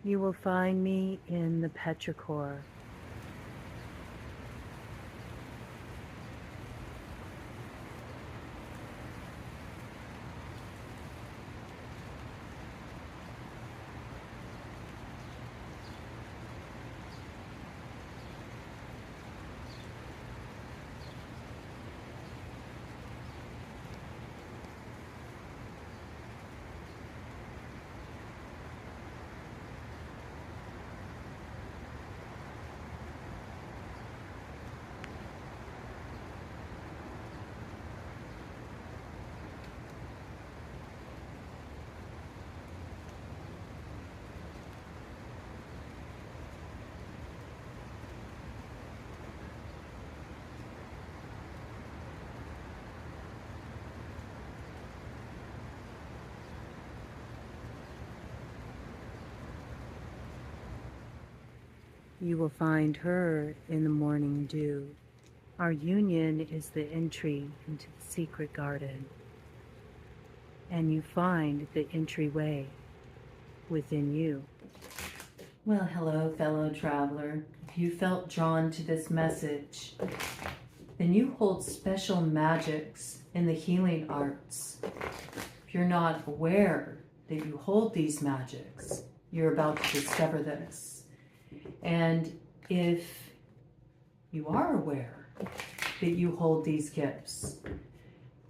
You will find me in the petrichor. You will find her in the morning dew. Our union is the entry into the secret garden, and you find the entryway within you. Well, hello, fellow traveler. If you felt drawn to this message, then you hold special magics in the healing arts. If you're not aware that you hold these magics, you're about to discover this. And if you are aware that you hold these gifts,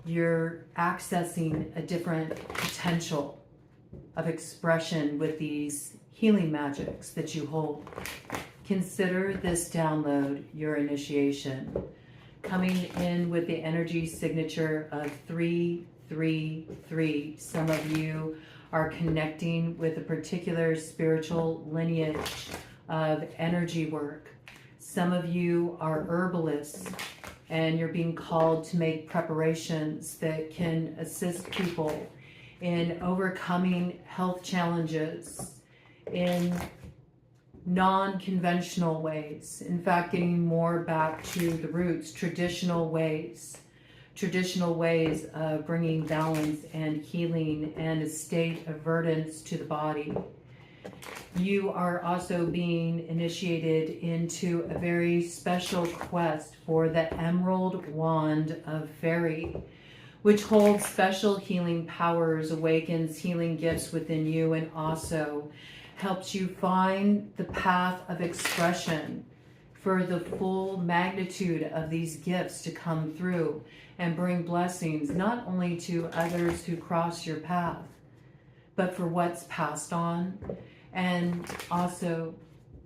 you're accessing a different potential of expression with these healing magics that you hold. Consider this download your initiation, coming in with the energy signature of 333. Some of you are connecting with a particular spiritual lineage of energy work. Some of you are herbalists and you're being called to make preparations that can assist people in overcoming health challenges in non-conventional ways. In fact, getting more back to the roots, traditional ways of bringing balance and healing and a state of verdance to the body. You are also being initiated into a very special quest for the Emerald Wand of Fairy, which holds special healing powers, awakens healing gifts within you, and also helps you find the path of expression for the full magnitude of these gifts to come through and bring blessings not only to others who cross your path, but for what's passed on, and also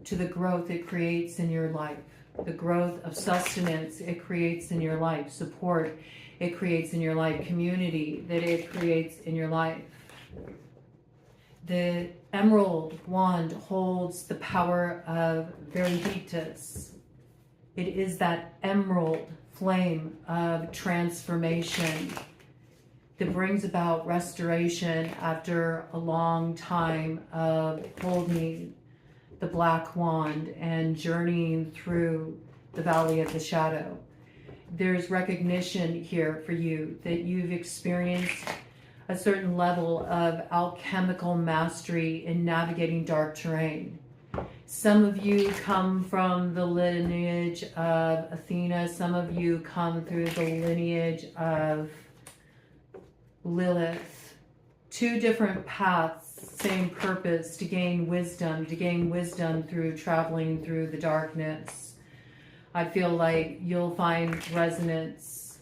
to the growth it creates in your life, the growth of sustenance it creates in your life, support it creates in your life, community that it creates in your life. The Emerald Wand holds the power of Veritas. It is that emerald flame of transformation that brings about restoration after a long time of holding the black wand and journeying through the valley of the shadow. There's recognition here for you that you've experienced a certain level of alchemical mastery in navigating dark terrain. Some of you come from the lineage of Athena. Some of you come through the lineage of Lilith. Two different paths, same purpose, to gain wisdom through traveling through the darkness. I feel like you'll find resonance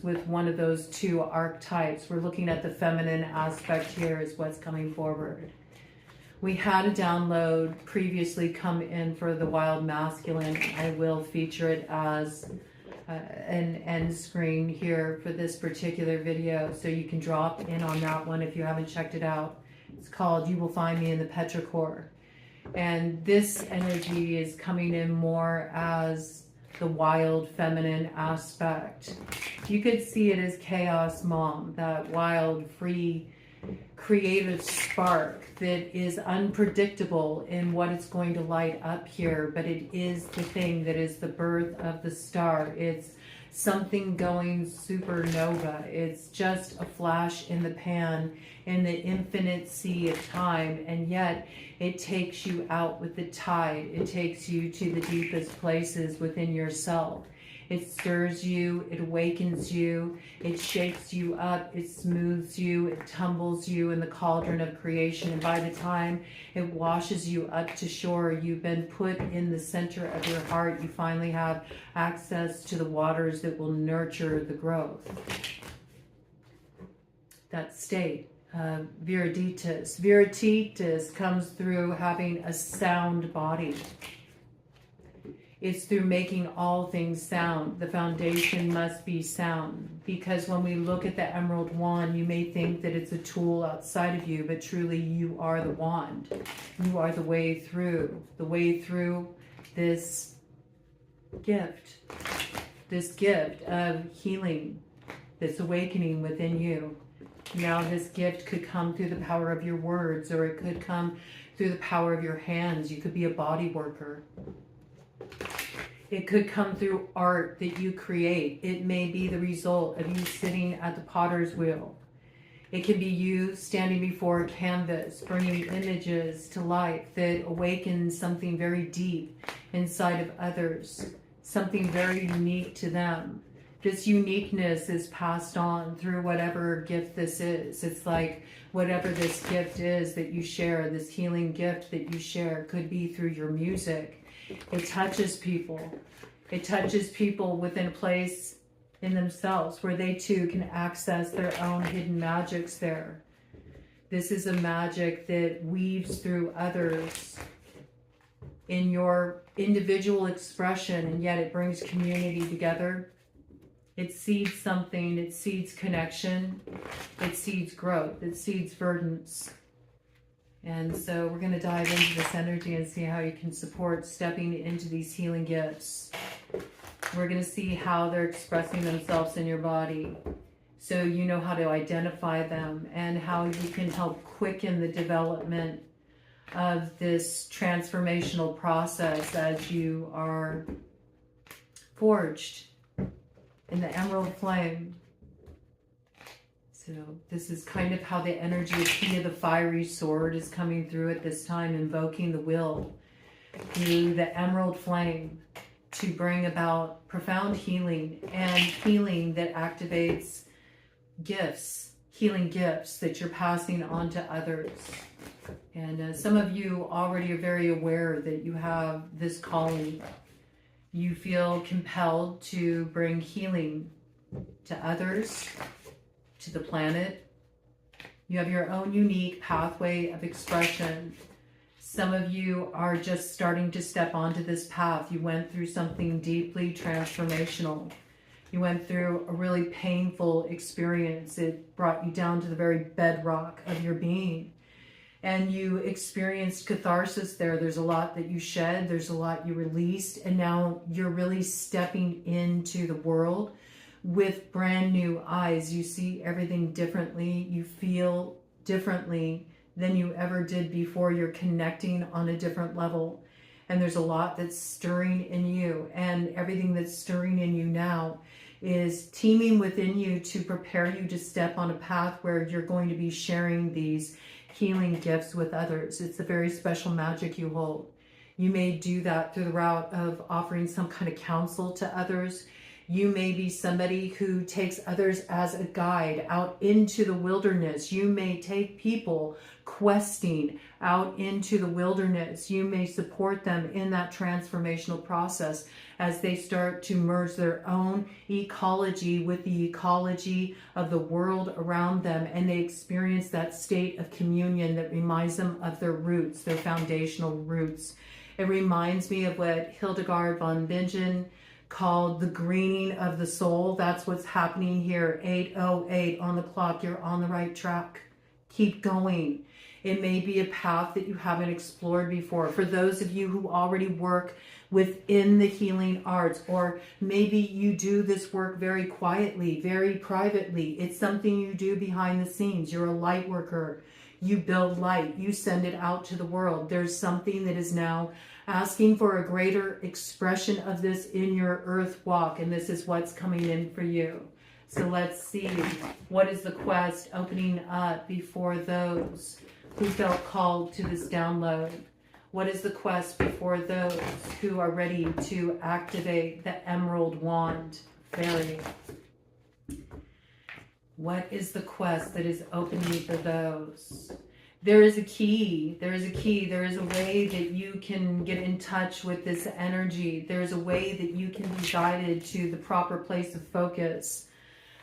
with one of those two archetypes. We're looking at the feminine aspect here is what's coming forward. We had a download previously come in for the wild masculine. I will feature it as an end screen here for this particular video, so you can drop in on that one if you haven't checked it out. It's called You Will Find Me in the Petrichor. And this energy is coming in more as the wild feminine aspect. You could see it as Chaos Mom, that wild, free, creative spark that is unpredictable in what it's going to light up here, but it is the thing that is the birth of the star. It's something going supernova. It's just a flash in the pan in the infinite sea of time, and yet it takes you out with the tide. It takes you to the deepest places within yourself. It stirs you, it awakens you, it shakes you up, it smooths you, it tumbles you in the cauldron of creation. And by the time it washes you up to shore, you've been put in the center of your heart. You finally have access to the waters that will nurture the growth. That state of viriditas. Viriditas comes through having a sound body. It's through making all things sound. The foundation must be sound, because when we look at the emerald wand, you may think that it's a tool outside of you, but truly you are the wand. You are the way through this gift of healing, this awakening within you. Now this gift could come through the power of your words, or it could come through the power of your hands. You could be a body worker. It could come through art that you create. It may be the result of you sitting at the potter's wheel. It can be you standing before a canvas, bringing images to life that awakens something very deep inside of others, something very unique to them. This uniqueness is passed on through whatever gift this is. It's like whatever this gift is that you share, this healing gift that you share, could be through your music. It touches people. It touches people within a place in themselves where they too can access their own hidden magics there. This is a magic that weaves through others in your individual expression, and yet it brings community together. It seeds something. It seeds connection. It seeds growth. It seeds verdance. And so we're going to dive into this energy and see how you can support stepping into these healing gifts. We're going to see how they're expressing themselves in your body, so you know how to identify them and how you can help quicken the development of this transformational process as you are forged in the emerald flame. So this is kind of how the energy of Key of the Fiery Sword is coming through at this time, invoking the will through the emerald flame to bring about profound healing, and healing that activates gifts, healing gifts that you're passing on to others. And some of you already are very aware that you have this calling. You feel compelled to bring healing to others, to the planet. You have your own unique pathway of expression. Some of you are just starting to step onto this path. You went through something deeply transformational. You went through a really painful experience. It brought you down to the very bedrock of your being. And you experienced catharsis there. There's a lot that you shed. There's a lot you released. And now you're really stepping into the world with brand new eyes. You see everything differently. You feel differently than you ever did before. You're connecting on a different level. And there's a lot that's stirring in you. And everything that's stirring in you now is teaming within you to prepare you to step on a path where you're going to be sharing these healing gifts with others. It's a very special magic you hold. You may do that through the route of offering some kind of counsel to others. You may be somebody who takes others as a guide out into the wilderness. You may take people questing out into the wilderness. You may support them in that transformational process as they start to merge their own ecology with the ecology of the world around them, and they experience that state of communion that reminds them of their roots, their foundational roots. It reminds me of what Hildegard von Bingen called the greening of the soul. That's what's happening here. 8:08 on the clock. You're on the right track. Keep going. It may be a path that you haven't explored before. For those of you who already work within the healing arts, or maybe you do this work very quietly, very privately. It's something you do behind the scenes. You're a light worker. You build light, you send it out to the world. There's something that is now asking for a greater expression of this in your earth walk, and this is what's coming in for you. So let's see, what is the quest opening up before those who felt called to this download? What is the quest before those who are ready to activate the Emerald Wand Fairy? What is the quest that is opening for those? There is a key. There is a key. There is a way that you can get in touch with this energy. There is a way that you can be guided to the proper place of focus,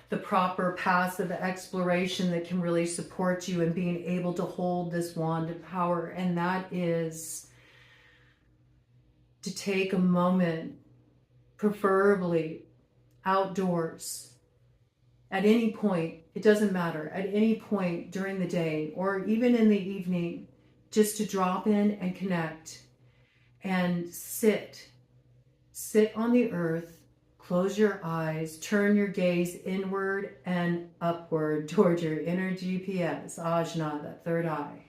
the proper path of exploration that can really support you in being able to hold this wand of power. And that is to take a moment, preferably outdoors, at any point, it doesn't matter, at any point during the day or even in the evening, just to drop in and connect and sit on the earth, close your eyes, turn your gaze inward and upward towards your inner GPS, Ajna, that third eye.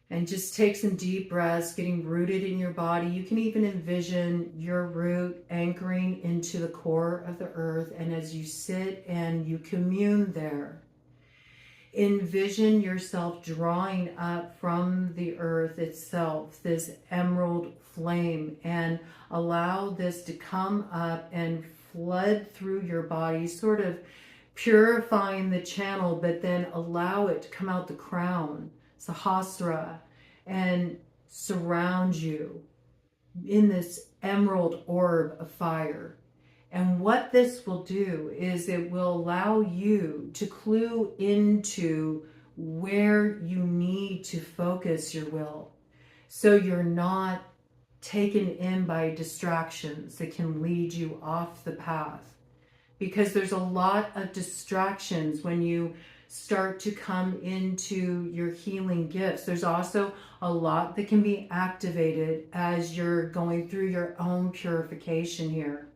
And just take some deep breaths, getting rooted in your body. You can even envision your root anchoring into the core of the earth. And as you sit and you commune there, envision yourself drawing up from the earth itself, this emerald flame, and allow this to come up and flood through your body, sort of purifying the channel, but then allow it to come out the crown, Sahasrara, and surround you in this emerald orb of fire. And what this will do is it will allow you to clue into where you need to focus your will, so you're not taken in by distractions that can lead you off the path. Because there's a lot of distractions when you start to come into your healing gifts. There's also a lot that can be activated as you're going through your own purification here.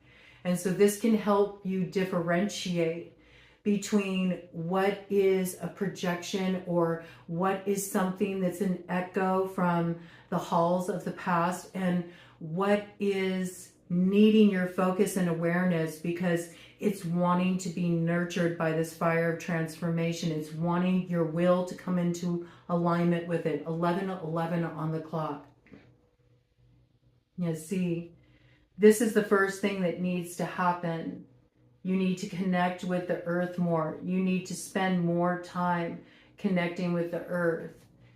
And so this can help you differentiate between what is a projection or what is something that's an echo from the halls of the past, and what is needing your focus and awareness because it's wanting to be nurtured by this fire of transformation. It's wanting your will to come into alignment with it. 11:11 on the clock. Yeah, see, this is the first thing that needs to happen. You need to connect with the earth more. You need to spend more time connecting with the earth.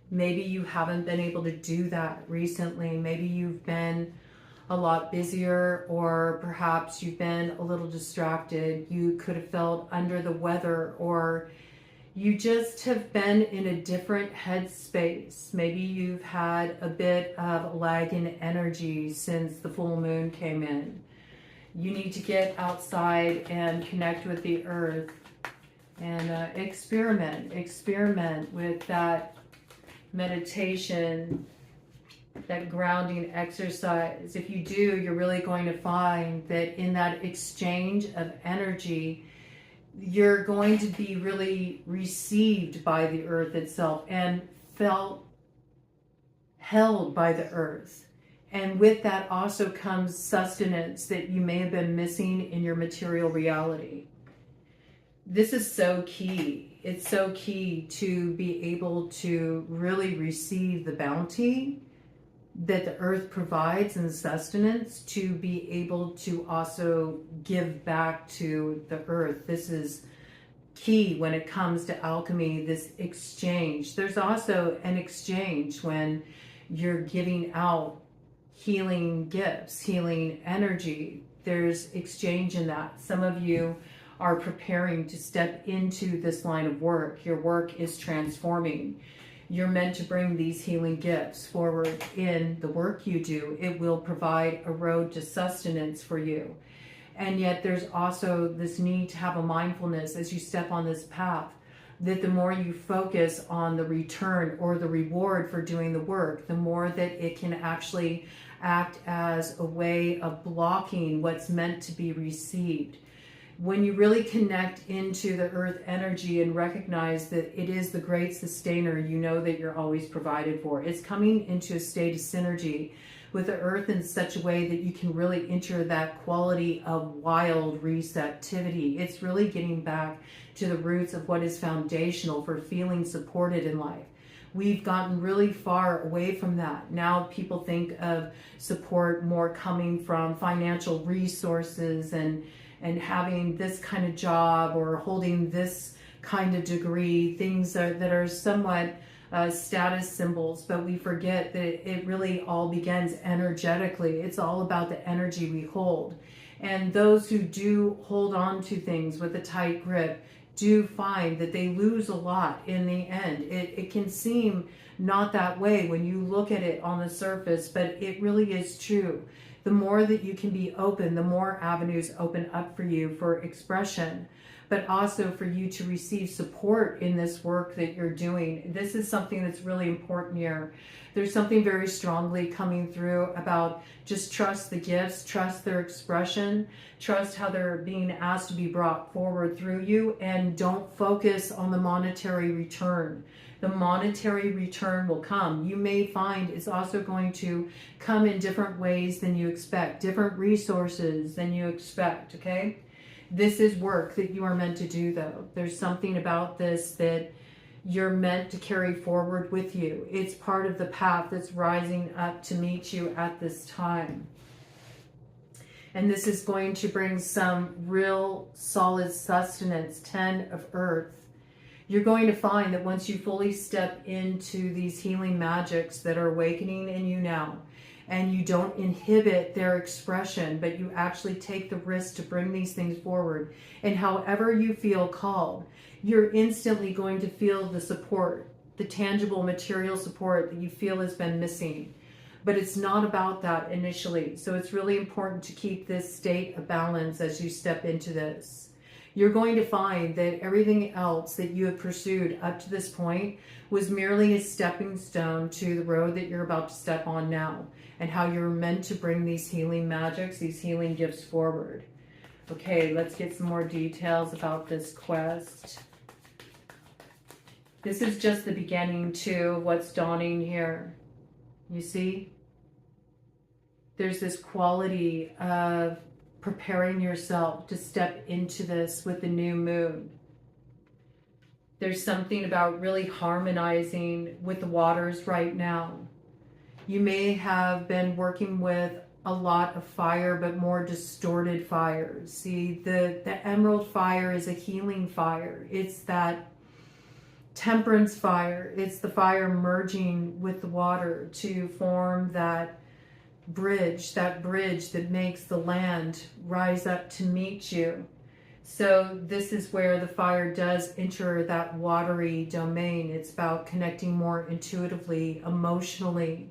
Maybe you haven't been able to do that recently. Maybe you've been a lot busier, or perhaps you've been a little distracted. You could have felt under the weather, or you just have been in a different headspace. Maybe you've had a bit of lag in energy since the full moon came in. You need to get outside and connect with the earth and experiment with that meditation, that grounding exercise. If you do, you're really going to find that in that exchange of energy, you're going to be really received by the earth itself and felt held by the earth. And with that also comes sustenance that you may have been missing in your material reality. This is so key. It's so key to be able to really receive the bounty that the earth provides and sustenance, to be able to also give back to the earth. This is key when it comes to alchemy, this exchange. There's also an exchange when you're giving out healing gifts, healing energy. There's exchange in that. Some of you are preparing to step into this line of work. Your work is transforming. You're meant to bring these healing gifts forward in the work you do. It will provide a road to sustenance for you. And yet there's also this need to have a mindfulness as you step on this path, that the more you focus on the return or the reward for doing the work, the more that it can actually act as a way of blocking what's meant to be received. When you really connect into the earth energy and recognize that it is the great sustainer, you know that you're always provided for. It's coming into a state of synergy with the earth in such a way that you can really enter that quality of wild receptivity. It's really getting back to the roots of what is foundational for feeling supported in life. We've gotten really far away from that. Now people think of support more coming from financial resources and having this kind of job or holding this kind of degree, things that are somewhat status symbols, but we forget that it really all begins energetically. It's all about the energy we hold. And those who do hold on to things with a tight grip do find that they lose a lot in the end. It can seem not that way when you look at it on the surface, but it really is true. The more that you can be open, the more avenues open up for you for expression, but also for you to receive support in this work that you're doing. This is something that's really important here. There's something very strongly coming through about just trust the gifts, trust their expression, trust how they're being asked to be brought forward through you, and don't focus on the monetary return. The monetary return will come. You may find it's also going to come in different ways than you expect, different resources than you expect, okay? This is work that you are meant to do, though. There's something about this that you're meant to carry forward with you. It's part of the path that's rising up to meet you at this time. And this is going to bring some real solid sustenance, 10 of earth. You're going to find that once you fully step into these healing magics that are awakening in you now, and you don't inhibit their expression, but you actually take the risk to bring these things forward, and however you feel called, you're instantly going to feel the support, the tangible material support that you feel has been missing. But it's not about that initially. So it's really important to keep this state of balance as you step into this. You're going to find that everything else that you have pursued up to this point was merely a stepping stone to the road that you're about to step on now, and how you're meant to bring these healing magics, these healing gifts forward. Okay, let's get some more details about this quest. This is just the beginning to what's dawning here. You see? There's this quality of preparing yourself to step into this with the new moon. There's something about really harmonizing with the waters right now. You may have been working with a lot of fire, but more distorted fire. See, the emerald fire is a healing fire. It's that temperance fire. It's the fire merging with the water to form that bridge that makes the land rise up to meet you. So this is where the fire does enter that watery domain. It's about connecting more intuitively, emotionally,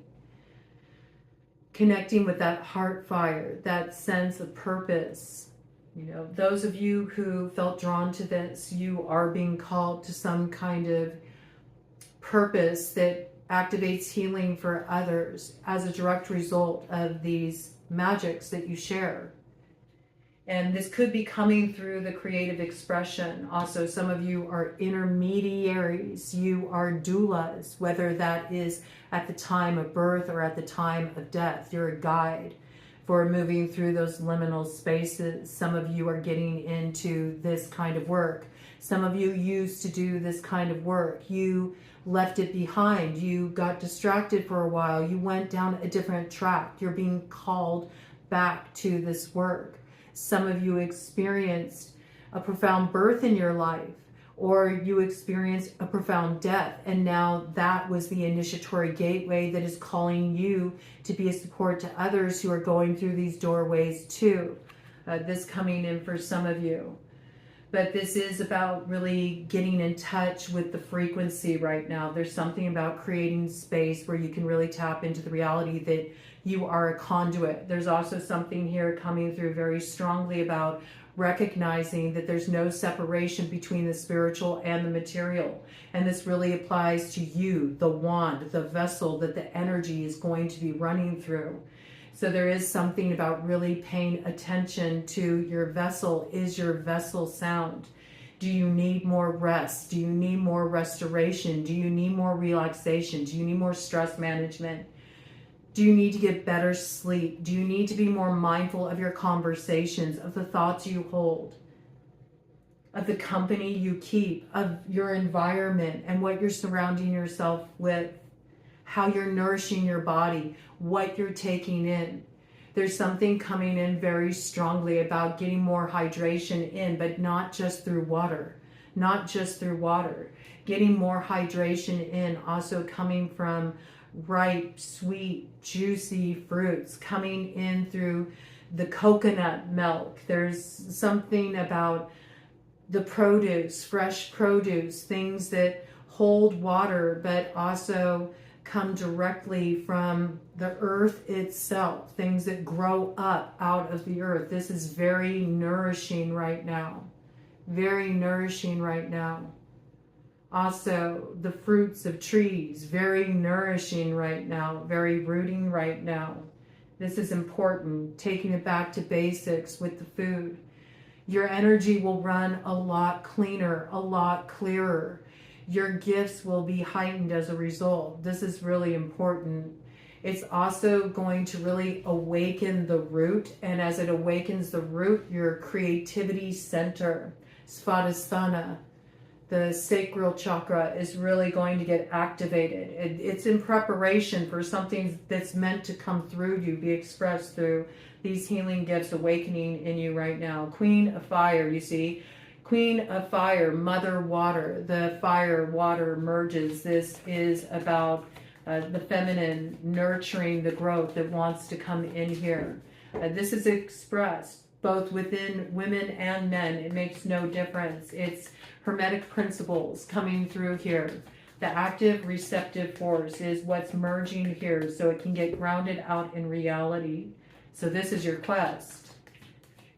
connecting with that heart fire, that sense of purpose. You know, those of you who felt drawn to this, you are being called to some kind of purpose that activates healing for others as a direct result of these magics that you share. And this could be coming through the creative expression. Also, some of you are intermediaries. You are doulas, whether that is at the time of birth or at the time of death. You're a guide for moving through those liminal spaces. Some of you are getting into this kind of work. Some of you used to do this kind of work. You left it behind. You got distracted for a while. You went down a different track. You're being called back to this work. Some of you experienced a profound birth in your life, or you experienced a profound death, and now that was the initiatory gateway that is calling you to be a support to others who are going through these doorways too. This coming in for some of you. But this is about really getting in touch with the frequency right now. There's something about creating space where you can really tap into the reality that you are a conduit. There's also something here coming through very strongly about recognizing that there's no separation between the spiritual and the material. And this really applies to you, the wand, the vessel that the energy is going to be running through. So there is something about really paying attention to your vessel. Is your vessel sound? Do you need more rest? Do you need more restoration? Do you need more relaxation? Do you need more stress management? Do you need to get better sleep? Do you need to be more mindful of your conversations, of the thoughts you hold, of the company you keep, of your environment and what you're surrounding yourself with, how you're nourishing your body, what you're taking in? There's something coming in very strongly about getting more hydration in, but not just through water, not just through water. Getting more hydration in, also coming from ripe, sweet, juicy fruits, coming in through the coconut milk. There's something about the produce, fresh produce, things that hold water, but also come directly from the earth itself, things that grow up out of the earth. This is very nourishing right now. Very nourishing right now. Also, the fruits of trees, very nourishing right now, very rooting right now. This is important, taking it back to basics with the food. Your energy will run a lot cleaner, a lot clearer. Your gifts will be heightened as a result. This is really important. It's also going to really awaken the root, and as it awakens the root, your creativity center, Svadhisthana, the sacral chakra, is really going to get activated. It's in preparation for something that's meant to come through you, be expressed through these healing gifts awakening in you right now. Queen of Fire, you see. Queen of Fire, Mother Water. The fire, water merges. This is about the feminine nurturing the growth that wants to come in here. This is expressed both within women and men. It makes no difference. It's Hermetic principles coming through here. The active receptive force is what's merging here so it can get grounded out in reality. So this is your quest.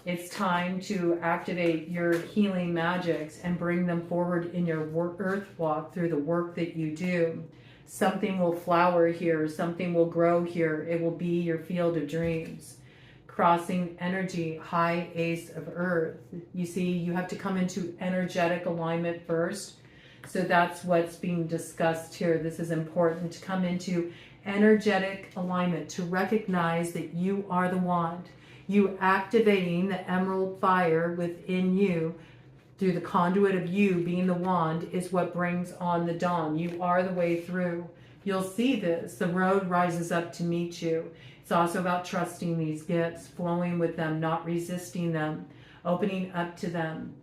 It's time to activate your healing magics and bring them forward in your earth walk through the work that you do. Something will flower here. Something will grow here. It will be your field of dreams. Crossing energy, high ace of earth. You see, you have to come into energetic alignment first. So that's what's being discussed here. This is important, to come into energetic alignment, to recognize that you are the wand. You activating the emerald fire within you through the conduit of you being the wand is what brings on the dawn. You are the way through. You'll see this. The road rises up to meet you. It's also about trusting these gifts, flowing with them, not resisting them, opening up to them,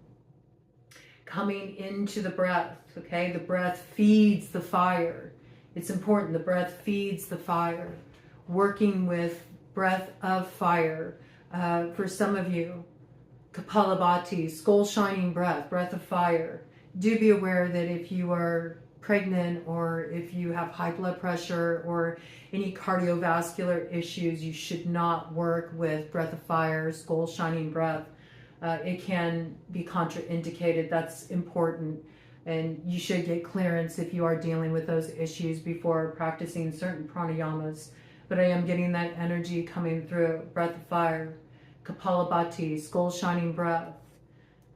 coming into the breath, okay? The breath feeds the fire. It's important. The breath feeds the fire. Working with breath of fire. For some of you, Kapalabhati, skull shining breath, breath of fire. Do be aware that if you are pregnant or if you have high blood pressure or any cardiovascular issues, you should not work with breath of fire, skull shining breath. It can be contraindicated. That's important. And you should get clearance if you are dealing with those issues before practicing certain pranayamas. But I am getting that energy coming through. Breath of fire, Kapalabhati, skull shining breath.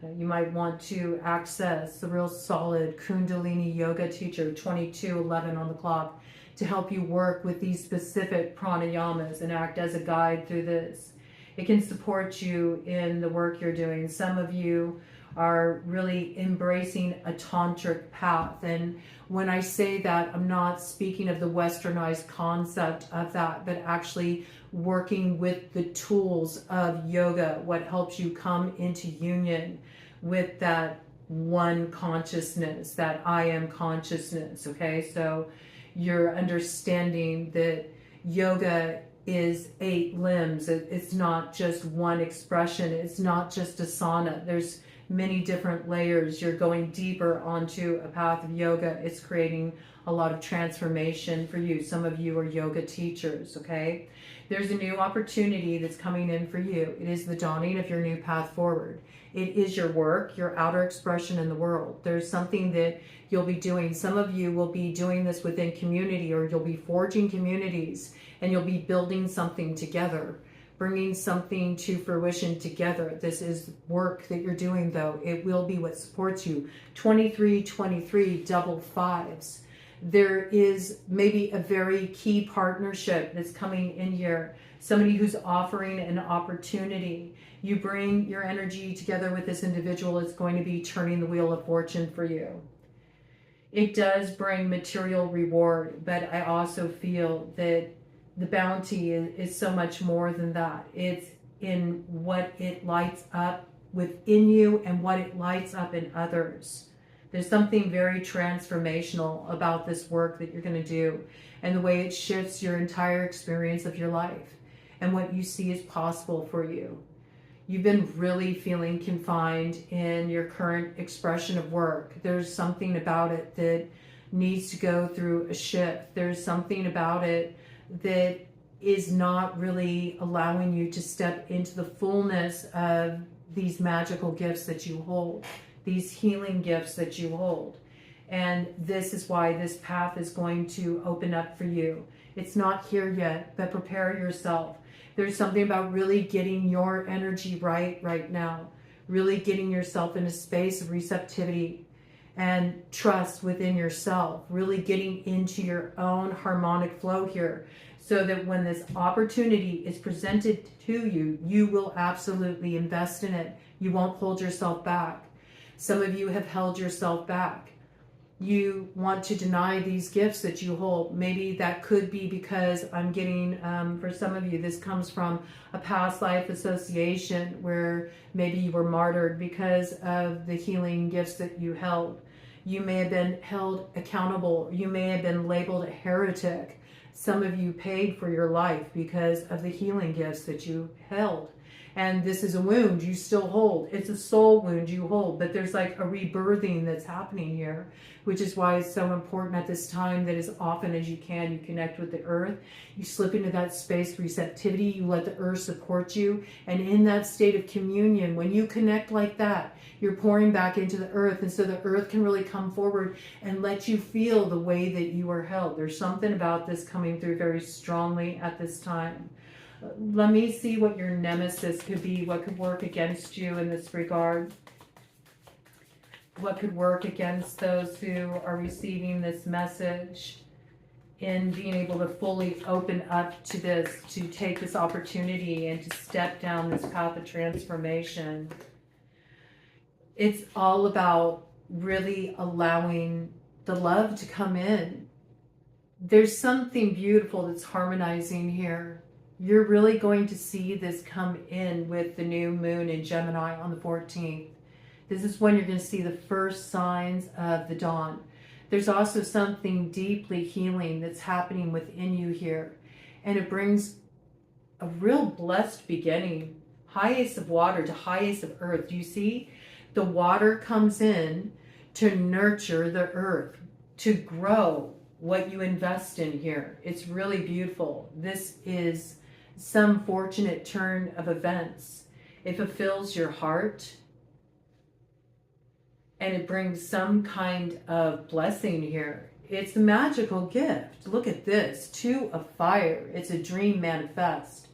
You might want to access the real solid Kundalini yoga teacher, 2211 on the clock, to help you work with these specific pranayamas and act as a guide through this. It can support you in the work you're doing. Some of you are really embracing a tantric path. And when I say that, I'm not speaking of the westernized concept of that, but actually working with the tools of yoga, what helps you come into union with that one consciousness, that I am consciousness, okay? So you're understanding that yoga is 8 limbs. It's not just one expression. It's not just asana. There's many different layers. You're going deeper onto a path of yoga. It's creating a lot of transformation for you. Some of you are yoga teachers, okay? There's a new opportunity that's coming in for you. It is the dawning of your new path forward. It is your work, your outer expression in the world. There's something that you'll be doing. Some of you will be doing this within community, or you'll be forging communities, and you'll be building something together, bringing something to fruition together. This is work that you're doing, though. It will be what supports you. 2323 double fives. There is maybe a very key partnership that's coming in here. Somebody who's offering an opportunity. You bring your energy together with this individual, it's going to be turning the wheel of fortune for you. It does bring material reward, but I also feel that the bounty is so much more than that. It's in what it lights up within you and what it lights up in others. There's something very transformational about this work that you're going to do, and the way it shifts your entire experience of your life and what you see is possible for you. You've been really feeling confined in your current expression of work. There's something about it that needs to go through a shift. There's something about it that is not really allowing you to step into the fullness of these magical gifts that you hold, these healing gifts that you hold. And this is why this path is going to open up for you. It's not here yet, but prepare yourself. There's something about really getting your energy right now, really getting yourself in a space of receptivity and trust within yourself, really getting into your own harmonic flow here, so that when this opportunity is presented to you, you will absolutely invest in it. You won't hold yourself back. Some of you have held yourself back. You want to deny these gifts that you hold. Maybe that could be because I'm getting, for some of you, this comes from a past life association where maybe you were martyred because of the healing gifts that you held. You may have been held accountable. You may have been labeled a heretic. Some of you paid for your life because of the healing gifts that you held. And this is a wound you still hold. It's a soul wound you hold, but there's like a rebirthing that's happening here, which is why it's so important at this time that as often as you can, you connect with the earth. You slip into that space of receptivity. You let the earth support you. And in that state of communion, when you connect like that, you're pouring back into the earth. And so the earth can really come forward and let you feel the way that you are held. There's something about this coming through very strongly at this time. Let me see what your nemesis could be, what could work against you in this regard. What could work against those who are receiving this message in being able to fully open up to this, to take this opportunity and to step down this path of transformation. It's all about really allowing the love to come in. There's something beautiful that's harmonizing here. You're really going to see this come in with the new moon in Gemini on the 14th. This is when you're going to see the first signs of the dawn. There's also something deeply healing that's happening within you here. And it brings a real blessed beginning. Highest of water to highest of earth. Do you see? The water comes in to nurture the earth, to grow what you invest in here. It's really beautiful. This is some fortunate turn of events. It fulfills your heart and it brings some kind of blessing here. It's a magical gift. Look at this, 2 of fire. It's a dream manifest.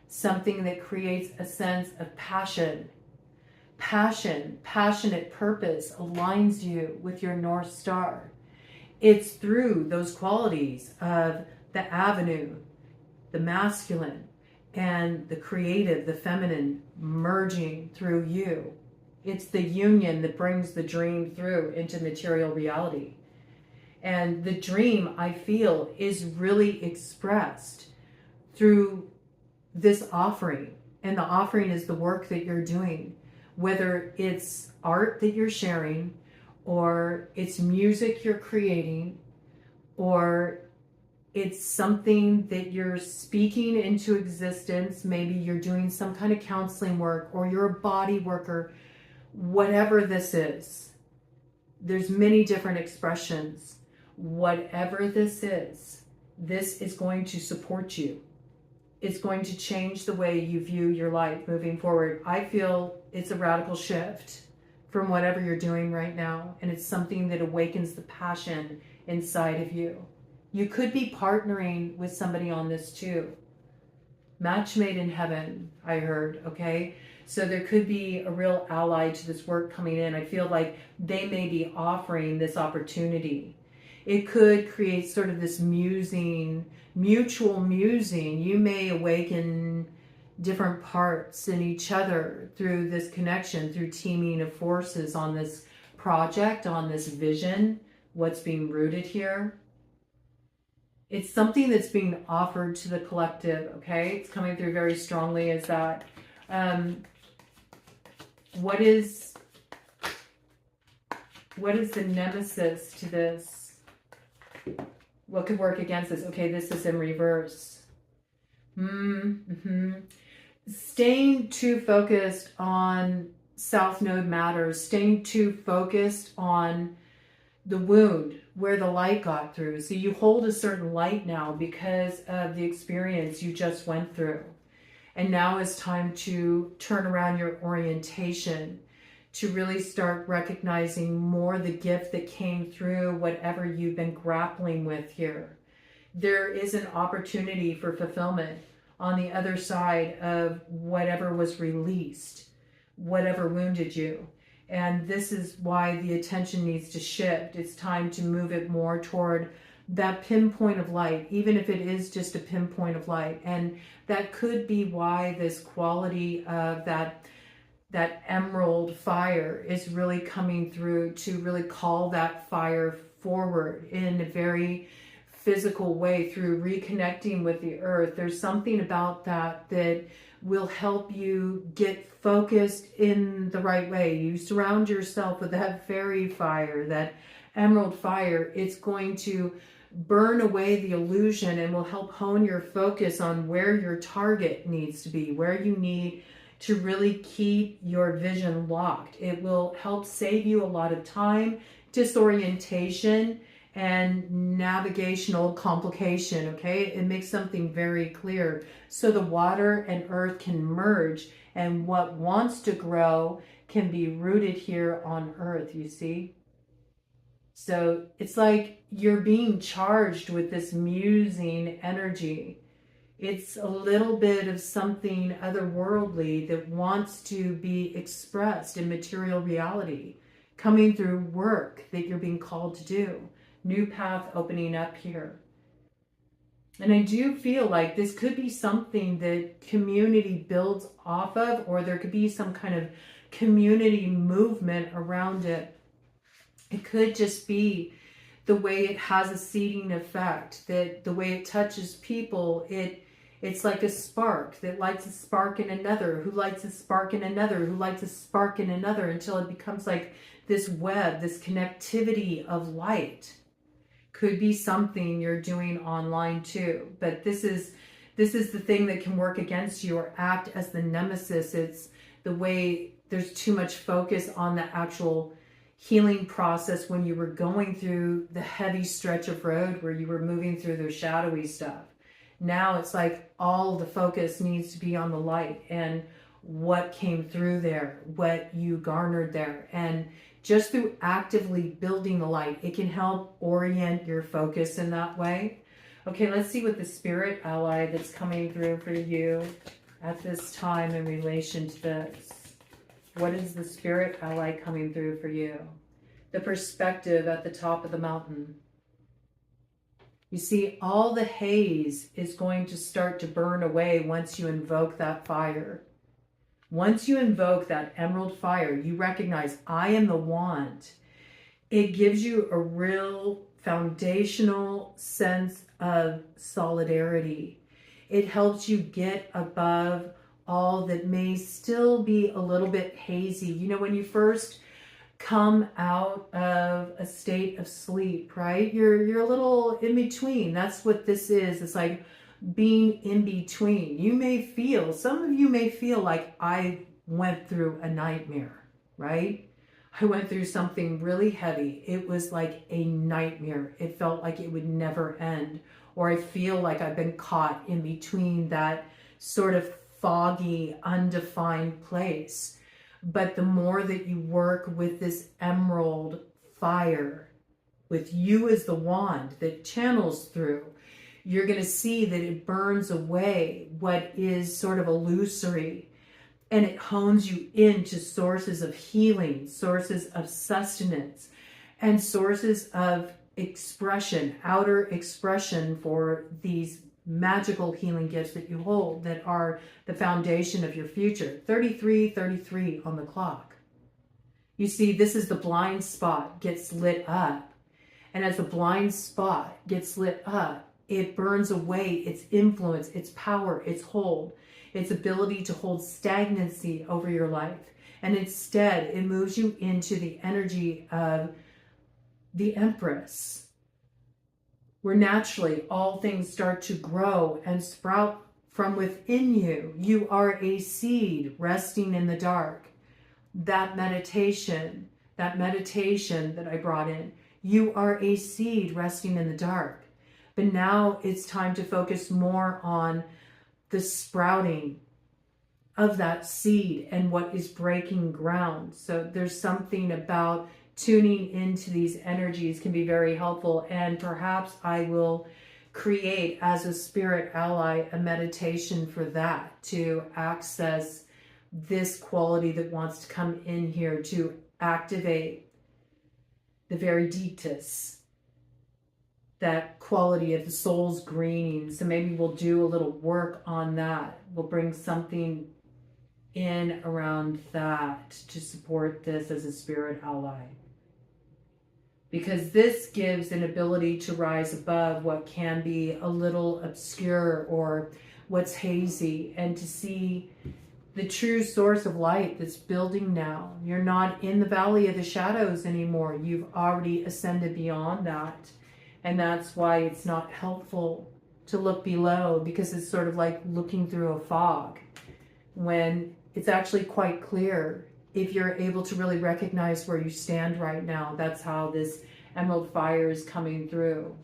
Something that creates a sense of passion. Passionate purpose aligns you with your North Star. It's through those qualities of the avenue, the masculine, and the creative, the feminine, merging through you. It's the union that brings the dream through into material reality. And the dream, I feel, is really expressed through this offering. And the offering is the work that you're doing, whether it's art that you're sharing, or it's music you're creating, or it's something that you're speaking into existence. Maybe you're doing some kind of counseling work, or you're a body worker. Whatever this is, there's many different expressions. whatever this is going to support you. It's going to change the way you view your life moving forward. I feel it's a radical shift from whatever you're doing right now, and it's something that awakens the passion inside of you. You could be partnering with somebody on this too. Match made in heaven, I heard, okay? So there could be a real ally to this work coming in. I feel like they may be offering this opportunity. It could create sort of this musing, mutual musing. You may awaken different parts in each other through this connection, through teaming of forces on this project, on this vision, what's being rooted here. It's something that's being offered to the collective, okay? It's coming through very strongly as that. What is the nemesis to this? What could work against this? Okay, this is in reverse. Staying too focused on South Node matters, staying too focused on the wound where the light got through. So you hold a certain light now because of the experience you just went through. And now is time to turn around your orientation, to really start recognizing more the gift that came through whatever you've been grappling with here. There is an opportunity for fulfillment on the other side of whatever was released, whatever wounded you. And this is why the attention needs to shift. It's time to move it more toward that pinpoint of light, even if it is just a pinpoint of light. And that could be why this quality of that emerald fire is really coming through, to really call that fire forward in a very physical way through reconnecting with the earth. There's something about that that will help you get focused in the right way. You surround yourself with that fairy fire, that emerald fire. It's going to burn away the illusion and will help hone your focus on where your target needs to be, where you need to really keep your vision locked. It will help save you a lot of time, disorientation, and navigational complication, okay? It makes something very clear. So the water and earth can merge, and what wants to grow can be rooted here on earth, you see? So it's like you're being charged with this musing energy. It's a little bit of something otherworldly that wants to be expressed in material reality, coming through work that you're being called to do. New path opening up here. And I do feel like this could be something that community builds off of, or there could be some kind of community movement around it. It could just be the way it has a seeding effect, that the way it touches people, it's like a spark that lights a spark in another, who lights a spark in another, who lights a spark in another, until it becomes like this web, this connectivity of light. Could be something you're doing online too, but this is the thing that can work against you or act as the nemesis. It's the way there's too much focus on the actual healing process when you were going through the heavy stretch of road where you were moving through the shadowy stuff. Now it's like all the focus needs to be on the light and what came through there, what you garnered there. And just through actively building the light, it can help orient your focus in that way. Okay, let's see what the spirit ally that's coming through for you at this time in relation to this. What is the spirit ally coming through for you? The perspective at the top of the mountain. You see, all the haze is going to start to burn away once you invoke that fire. Once you invoke that emerald fire, you recognize, I am the wand. It gives you a real foundational sense of solidarity. It helps you get above all that may still be a little bit hazy. You know, when you first come out of a state of sleep, right? You're a little in between. That's what this is. It's like being in between. You may feel, some of you may feel like I went through a nightmare, right? I went through something really heavy. It was like a nightmare. It felt like it would never end. Or I feel like I've been caught in between that sort of foggy, undefined place. But the more that you work with this emerald fire, with you as the wand that channels through, you're going to see that it burns away what is sort of illusory, and it hones you into sources of healing, sources of sustenance, and sources of expression, outer expression for these magical healing gifts that you hold that are the foundation of your future. 33:33 on the clock. You see, this is the blind spot gets lit up. And as the blind spot gets lit up, it burns away its influence, its power, its hold, its ability to hold stagnancy over your life. And instead, it moves you into the energy of the Empress, where naturally all things start to grow and sprout from within you. You are a seed resting in the dark. That meditation that I brought in, you are a seed resting in the dark. But now it's time to focus more on the sprouting of that seed and what is breaking ground. So there's something about tuning into these energies can be very helpful. And perhaps I will create, as a spirit ally, a meditation for that, to access this quality that wants to come in here, to activate the Veriditas, that quality of the soul's greening. So maybe we'll do a little work on that. We'll bring something in around that to support this as a spirit ally. Because this gives an ability to rise above what can be a little obscure or what's hazy, and to see the true source of light that's building now. You're not in the valley of the shadows anymore. You've already ascended beyond that. And that's why it's not helpful to look below, because it's sort of like looking through a fog, when it's actually quite clear if you're able to really recognize where you stand right now. That's how this emerald fire is coming through.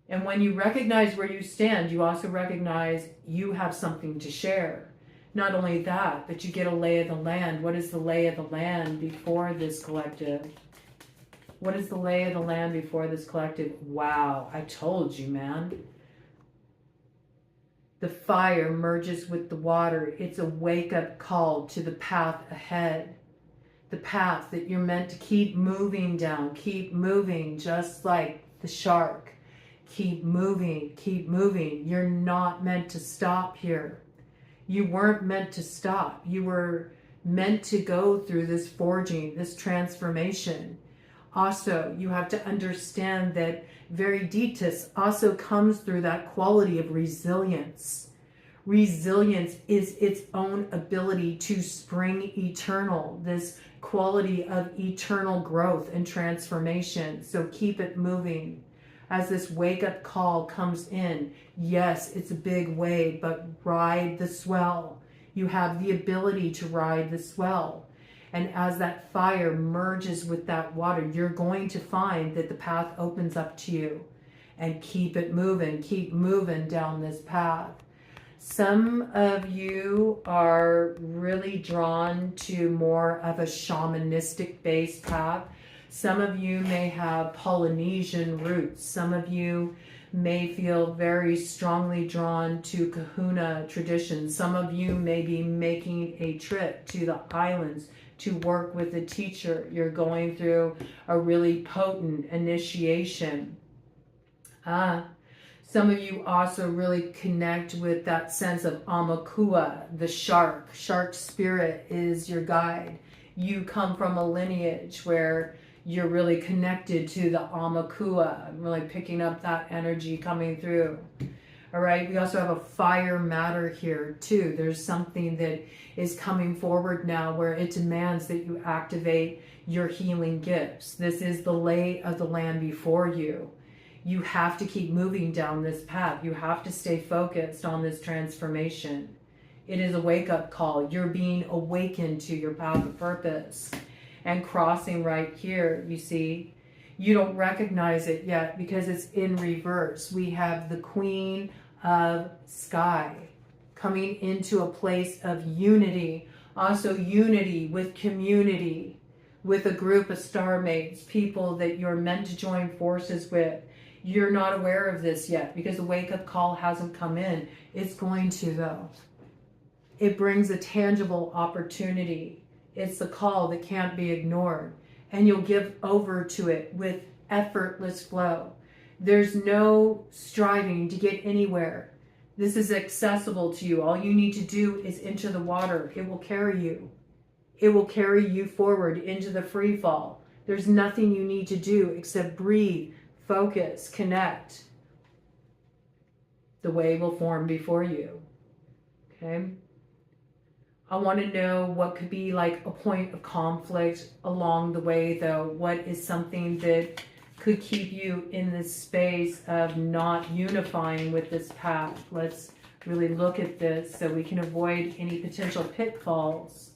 And when you recognize where you stand, you also recognize you have something to share. Not only that, but you get a lay of the land. What is the lay of the land before this collective? What is the lay of the land before this collective? Wow, I told you, man. The fire merges with the water. It's a wake-up call to the path ahead. The path that you're meant to keep moving down. Keep moving, just like the shark. Keep moving, keep moving. You're not meant to stop here. You weren't meant to stop. You were meant to go through this forging, this transformation. Also, you have to understand that Veriditas also comes through that quality of resilience. Resilience is its own ability to spring eternal, this quality of eternal growth and transformation. So keep it moving. As this wake-up call comes in, yes, it's a big wave, but ride the swell. You have the ability to ride the swell. And as that fire merges with that water, you're going to find that the path opens up to you. And keep it moving. Keep moving down this path. Some of you are really drawn to more of a shamanistic-based path. Some of you may have Polynesian roots. Some of you may feel very strongly drawn to Kahuna traditions. Some of you may be making a trip to the islands to work with a teacher. You're going through a really potent initiation. Some of you also really connect with that sense of Amakua, the shark. Shark spirit is your guide. You come from a lineage where you're really connected to the Amakua. I'm really picking up that energy coming through. All right, we also have a fire matter here too. There's something that is coming forward now where it demands that you activate your healing gifts. This is the lay of the land before you. You have to keep moving down this path. You have to stay focused on this transformation. It is a wake-up call. You're being awakened to your path of purpose. And crossing right here, you see, you don't recognize it yet because it's in reverse. We have the Queen of Sky coming into a place of unity. Also unity with community, with a group of star mates, people that you're meant to join forces with. You're not aware of this yet because the wake-up call hasn't come in. It's going to, though. It brings a tangible opportunity. It's the call that can't be ignored. And you'll give over to it with effortless flow. There's no striving to get anywhere. This is accessible to you. All you need to do is enter the water. It will carry you. It will carry you forward into the free fall. There's nothing you need to do except breathe, focus, connect. The way will form before you. Okay? I want to know what could be like a point of conflict along the way, though. What is something that could keep you in this space of not unifying with this path? Let's really look at this so we can avoid any potential pitfalls.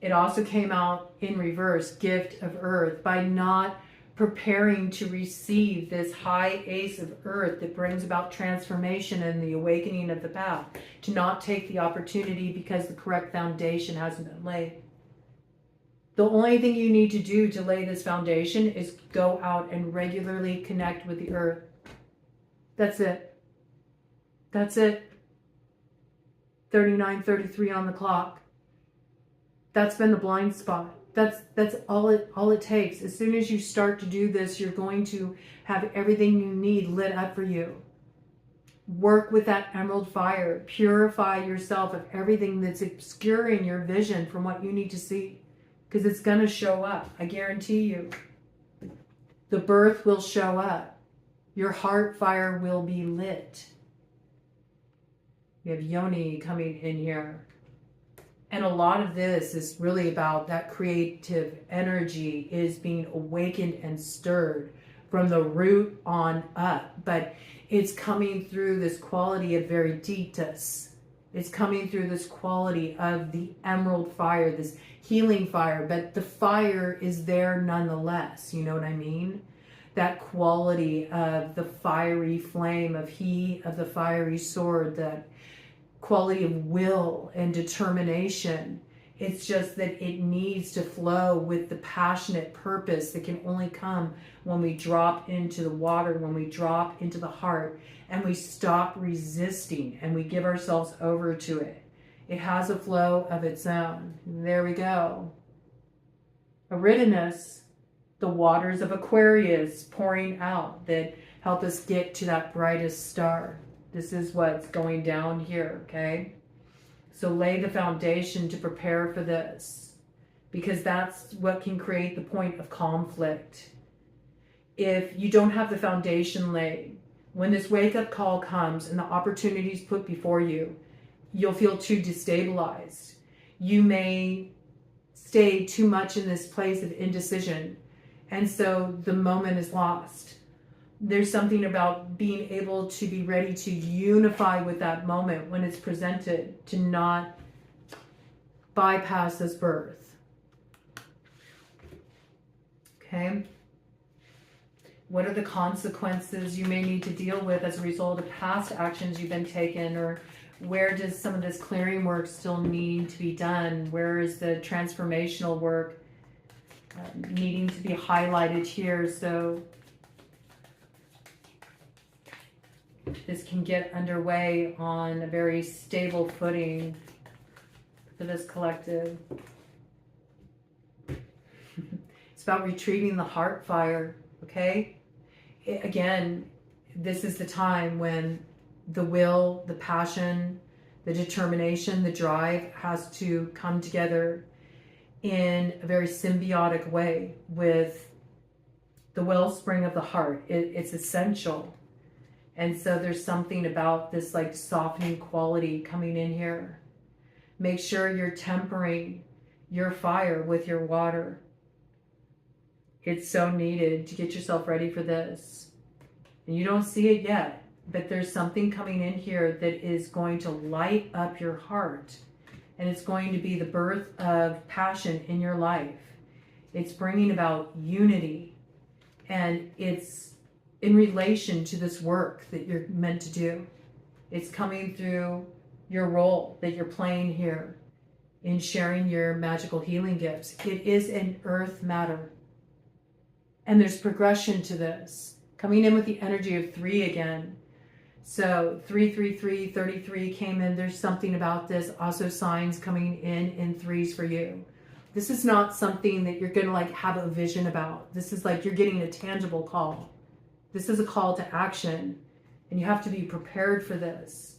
It also came out in reverse, gift of earth. By not preparing to receive this high ace of earth that brings about transformation and the awakening of the path, to not take the opportunity because the correct foundation hasn't been laid. The only thing you need to do to lay this foundation is go out and regularly connect with the earth. That's it. That's it. 39:33 on the clock. That's been the blind spot. That's all it takes. As soon as you start to do this, you're going to have everything you need lit up for you. Work with that emerald fire. Purify yourself of everything that's obscuring your vision from what you need to see. Because it's going to show up. I guarantee you. The birth will show up. Your heart fire will be lit. We have Yoni coming in here. And a lot of this is really about that creative energy is being awakened and stirred from the root on up. But it's coming through this quality of Veriditas. It's coming through this quality of the emerald fire, this healing fire. But the fire is there nonetheless. You know what I mean? That quality of the fiery flame, of the fiery sword, that quality of will and determination. It's just that it needs to flow with the passionate purpose that can only come when we drop into the water, when we drop into the heart, and we stop resisting and we give ourselves over to it. It has a flow of its own. There we go. Eridanus, the waters of Aquarius pouring out that help us get to that brightest star. This is what's going down here, okay? So lay the foundation to prepare for this, because that's what can create the point of conflict. If you don't have the foundation laid, when this wake-up call comes and the opportunities put before you, you'll feel too destabilized. You may stay too much in this place of indecision, and so the moment is lost. There's something about being able to be ready to unify with that moment when it's presented, to not bypass this birth. Okay? What are the consequences you may need to deal with as a result of past actions you've been taken, or where does some of this clearing work still need to be done? Where is the transformational work needing to be highlighted here? So this can get underway on a very stable footing for this collective. It's about retrieving the heart fire, okay? Again, this is the time when the will, the passion, the determination, the drive has to come together in a very symbiotic way with the wellspring of the heart. It's essential. And so there's something about this like softening quality coming in here. Make sure you're tempering your fire with your water. It's so needed to get yourself ready for this. And you don't see it yet. but there's something coming in here that is going to light up your heart, and it's going to be the birth of passion in your life. It's bringing about unity, and it's in relation to this work that you're meant to do. It's coming through your role that you're playing here in sharing your magical healing gifts. It is an earth matter. And there's progression to this. Coming in with the energy of 3 again. So 333, 33 came in. There's something about this. Also signs coming in threes for you. This is not something that you're going to like have a vision about. This is like you're getting a tangible call. This is a call to action. And you have to be prepared for this.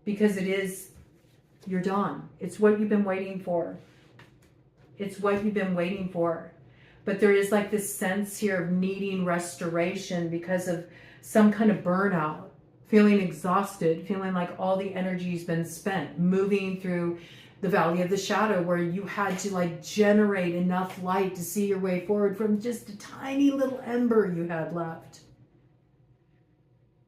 Because it is, you're done. It's what you've been waiting for. It's what you've been waiting for. But there is like this sense here of needing restoration because of some kind of burnout, feeling exhausted, feeling like all the energy's been spent, moving through the valley of the shadow where you had to like generate enough light to see your way forward from just a tiny little ember you had left.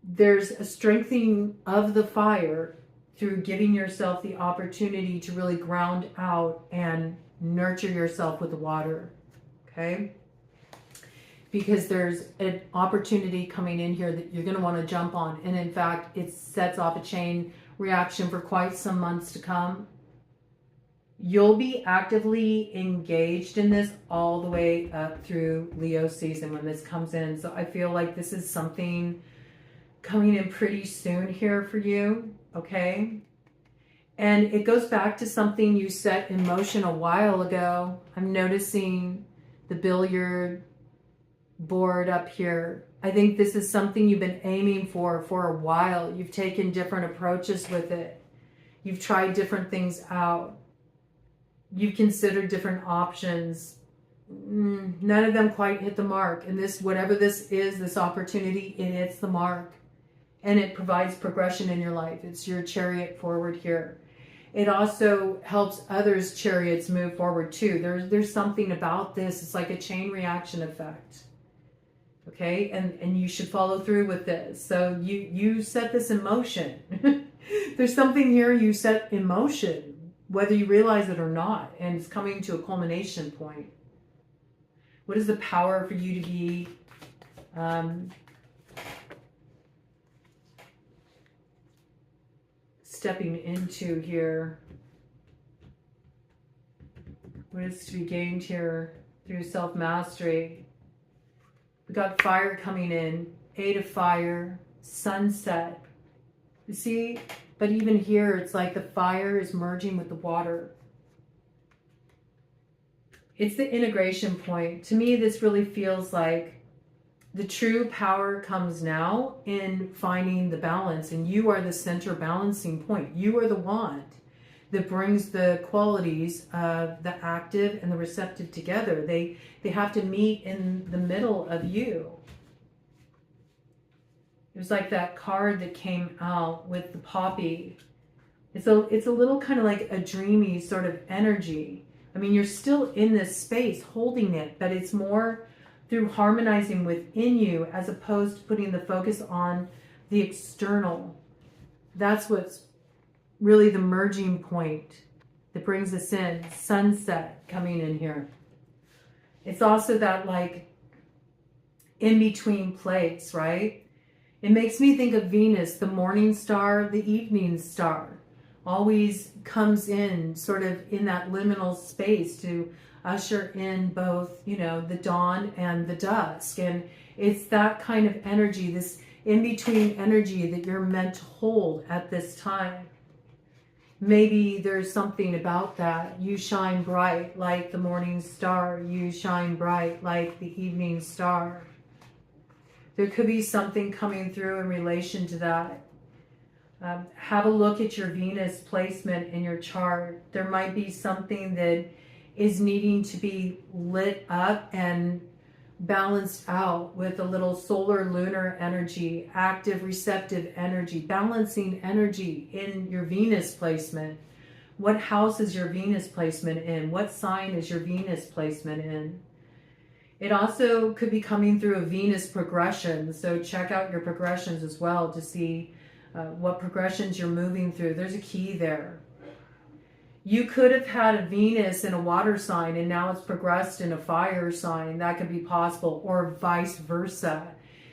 There's a strengthening of the fire through giving yourself the opportunity to really ground out and nurture yourself with the water. Okay? Because there's an opportunity coming in here that you're going to want to jump on. And in fact, it sets off a chain reaction for quite some months to come. You'll be actively engaged in this all the way up through Leo season when this comes in. So I feel like this is something coming in pretty soon here for you. Okay? And it goes back to something you set in motion a while ago. I'm noticing the billiard board up here. I think this is something you've been aiming for a while. You've taken different approaches with it. You've tried different things out. You've considered different options. None of them quite hit the mark. And this, whatever this is, this opportunity, it hits the mark. And it provides progression in your life. It's your chariot forward here. It also helps others' chariots move forward too. There's something about this. It's like a chain reaction effect. Okay? And you should follow through with this. So you set this in motion. There's something here you set in motion, whether you realize it or not. And it's coming to a culmination point. What is the power for you to be stepping into here? What is to be gained here through self-mastery? We got fire coming in, 8 of fire, sunset. You see, but even here, it's like the fire is merging with the water. It's the integration point. To me, this really feels like the true power comes now in finding the balance, and you are the center balancing point. You are the wand that brings the qualities of the active and the receptive together. They have to meet in the middle of you. It was like that card that came out with the poppy. It's a little kind of like a dreamy sort of energy. I mean, you're still in this space holding it, but it's more through harmonizing within you as opposed to putting the focus on the external. That's what's really the merging point that brings us in. Sunset coming in here. It's also that like in between place, right? It makes me think of Venus, the morning star, the evening star. Always comes in sort of in that liminal space to usher in both, you know, the dawn and the dusk. And it's that kind of energy, this in-between energy that you're meant to hold at this time. Maybe there's something about that. You shine bright like the morning star. You shine bright like the evening star. There could be something coming through in relation to that. Have a look at your Venus placement in your chart. There might be something that is needing to be lit up and balanced out with a little solar lunar energy, active receptive energy, balancing energy in your Venus placement. What house is your Venus placement in? What sign is your Venus placement in? It also could be coming through a Venus progression. So check out your progressions as well to see what progressions you're moving through. There's a key there. You could have had a Venus in a water sign and now it's progressed in a fire sign. That could be possible, or vice versa.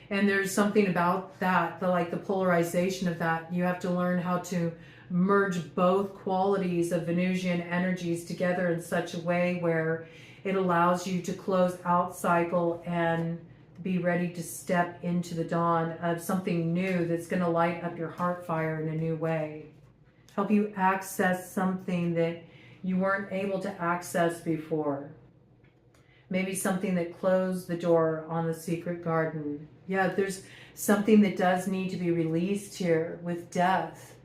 And there's something about that, the polarization of that. You have to learn how to merge both qualities of Venusian energies together in such a way where it allows you to close out cycle and be ready to step into the dawn of something new that's going to light up your heart fire in a new way. Help you access something that you weren't able to access before. Maybe something that closed the door on the secret garden. Yeah, there's something that does need to be released here with death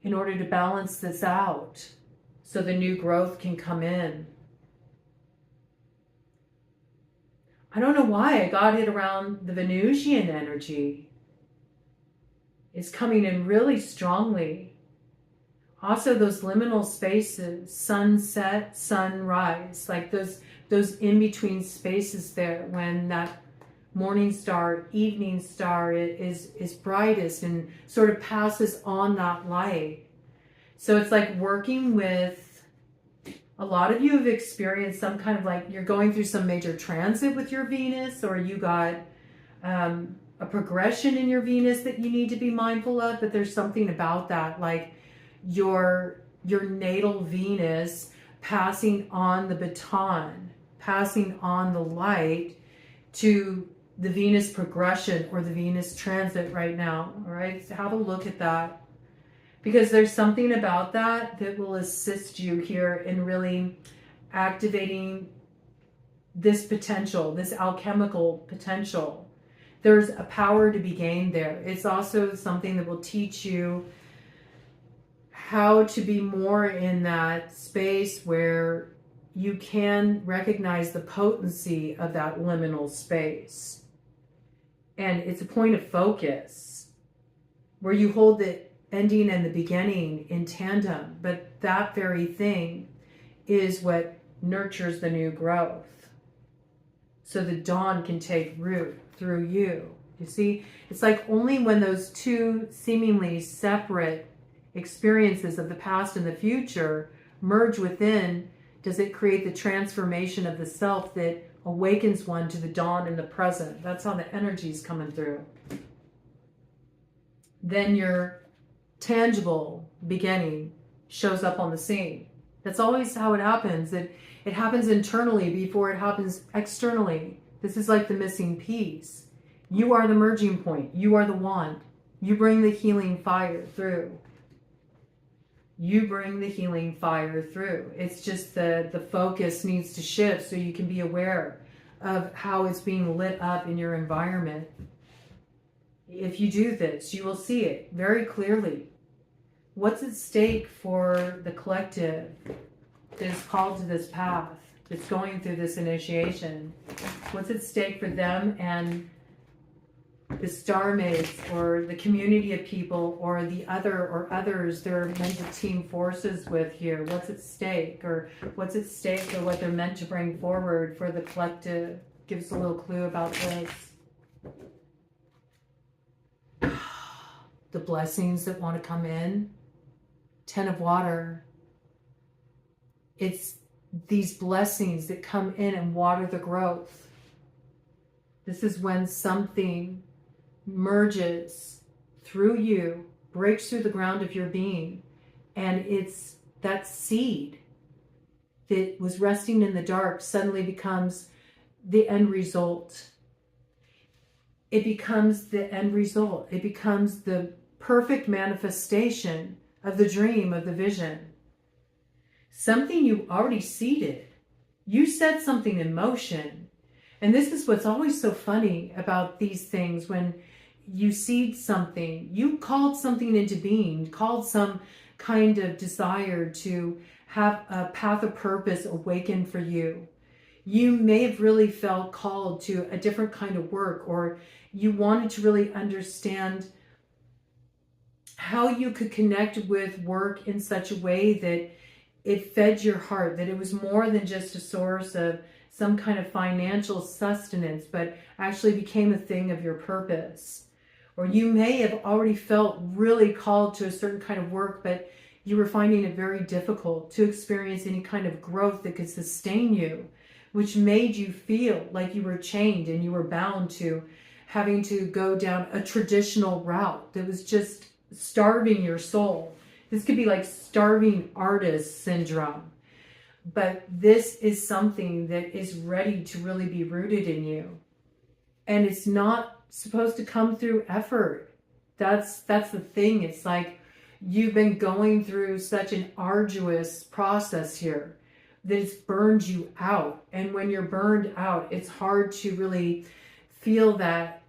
in order to balance this out so the new growth can come in. I don't know why I got it around the Venusian energy. It's coming in really strongly. Also those liminal spaces, sunset, sunrise, like those in-between spaces there when that morning star, evening star is brightest and sort of passes on that light. So it's like working with, a lot of you have experienced some kind of you're going through some major transit with your Venus, or you got a progression in your Venus that you need to be mindful of, but there's something about that, like your natal Venus passing on the baton, passing on the light to the Venus progression or the Venus transit right now. All right, so have a look at that, because there's something about that that will assist you here in really activating this potential, this alchemical potential. There's a power to be gained there. It's also something that will teach you how to be more in that space where you can recognize the potency of that liminal space. And it's a point of focus where you hold the ending and the beginning in tandem, but that very thing is what nurtures the new growth. So the dawn can take root through you. You see, it's like only when those two seemingly separate experiences of the past and the future merge within does it create the transformation of the self that awakens one to the dawn in the present. That's how the energy is coming through. Then your tangible beginning shows up on the scene. That's always how it happens. It happens internally before it happens externally. This is like the missing piece. You are the merging point. You are the wand. You bring the healing fire through. You bring the healing fire through. It's just the focus needs to shift so you can be aware of how it's being lit up in your environment. If you do this, you will see it very clearly. What's at stake for the collective that is called to this path, that's going through this initiation? What's at stake for them and the star mates or the community of people or the other or others they're meant to team forces with here? What's at stake, or what's at stake for what they're meant to bring forward for the collective? Give us a little clue about this. The blessings that want to come in. 10 of water. It's these blessings that come in and water the growth. This is when something merges through you, breaks through the ground of your being, and it's that seed that was resting in the dark suddenly becomes the end result. It becomes the end result. It becomes the perfect manifestation of the dream, of the vision. Something you already seeded. You set something in motion. And this is what's always so funny about these things. When you seed something, you called something into being, called some kind of desire to have a path of purpose awaken for you. You may have really felt called to a different kind of work, or you wanted to really understand how you could connect with work in such a way that it fed your heart, that it was more than just a source of some kind of financial sustenance, but actually became a thing of your purpose. Or you may have already felt really called to a certain kind of work, but you were finding it very difficult to experience any kind of growth that could sustain you, which made you feel like you were chained and you were bound to having to go down a traditional route that was just starving your soul. This could be like starving artist syndrome. But this is something that is ready to really be rooted in you. And it's not supposed to come through effort. That's the thing. It's like you've been going through such an arduous process here that it's burned you out. And when you're burned out, it's hard to really feel that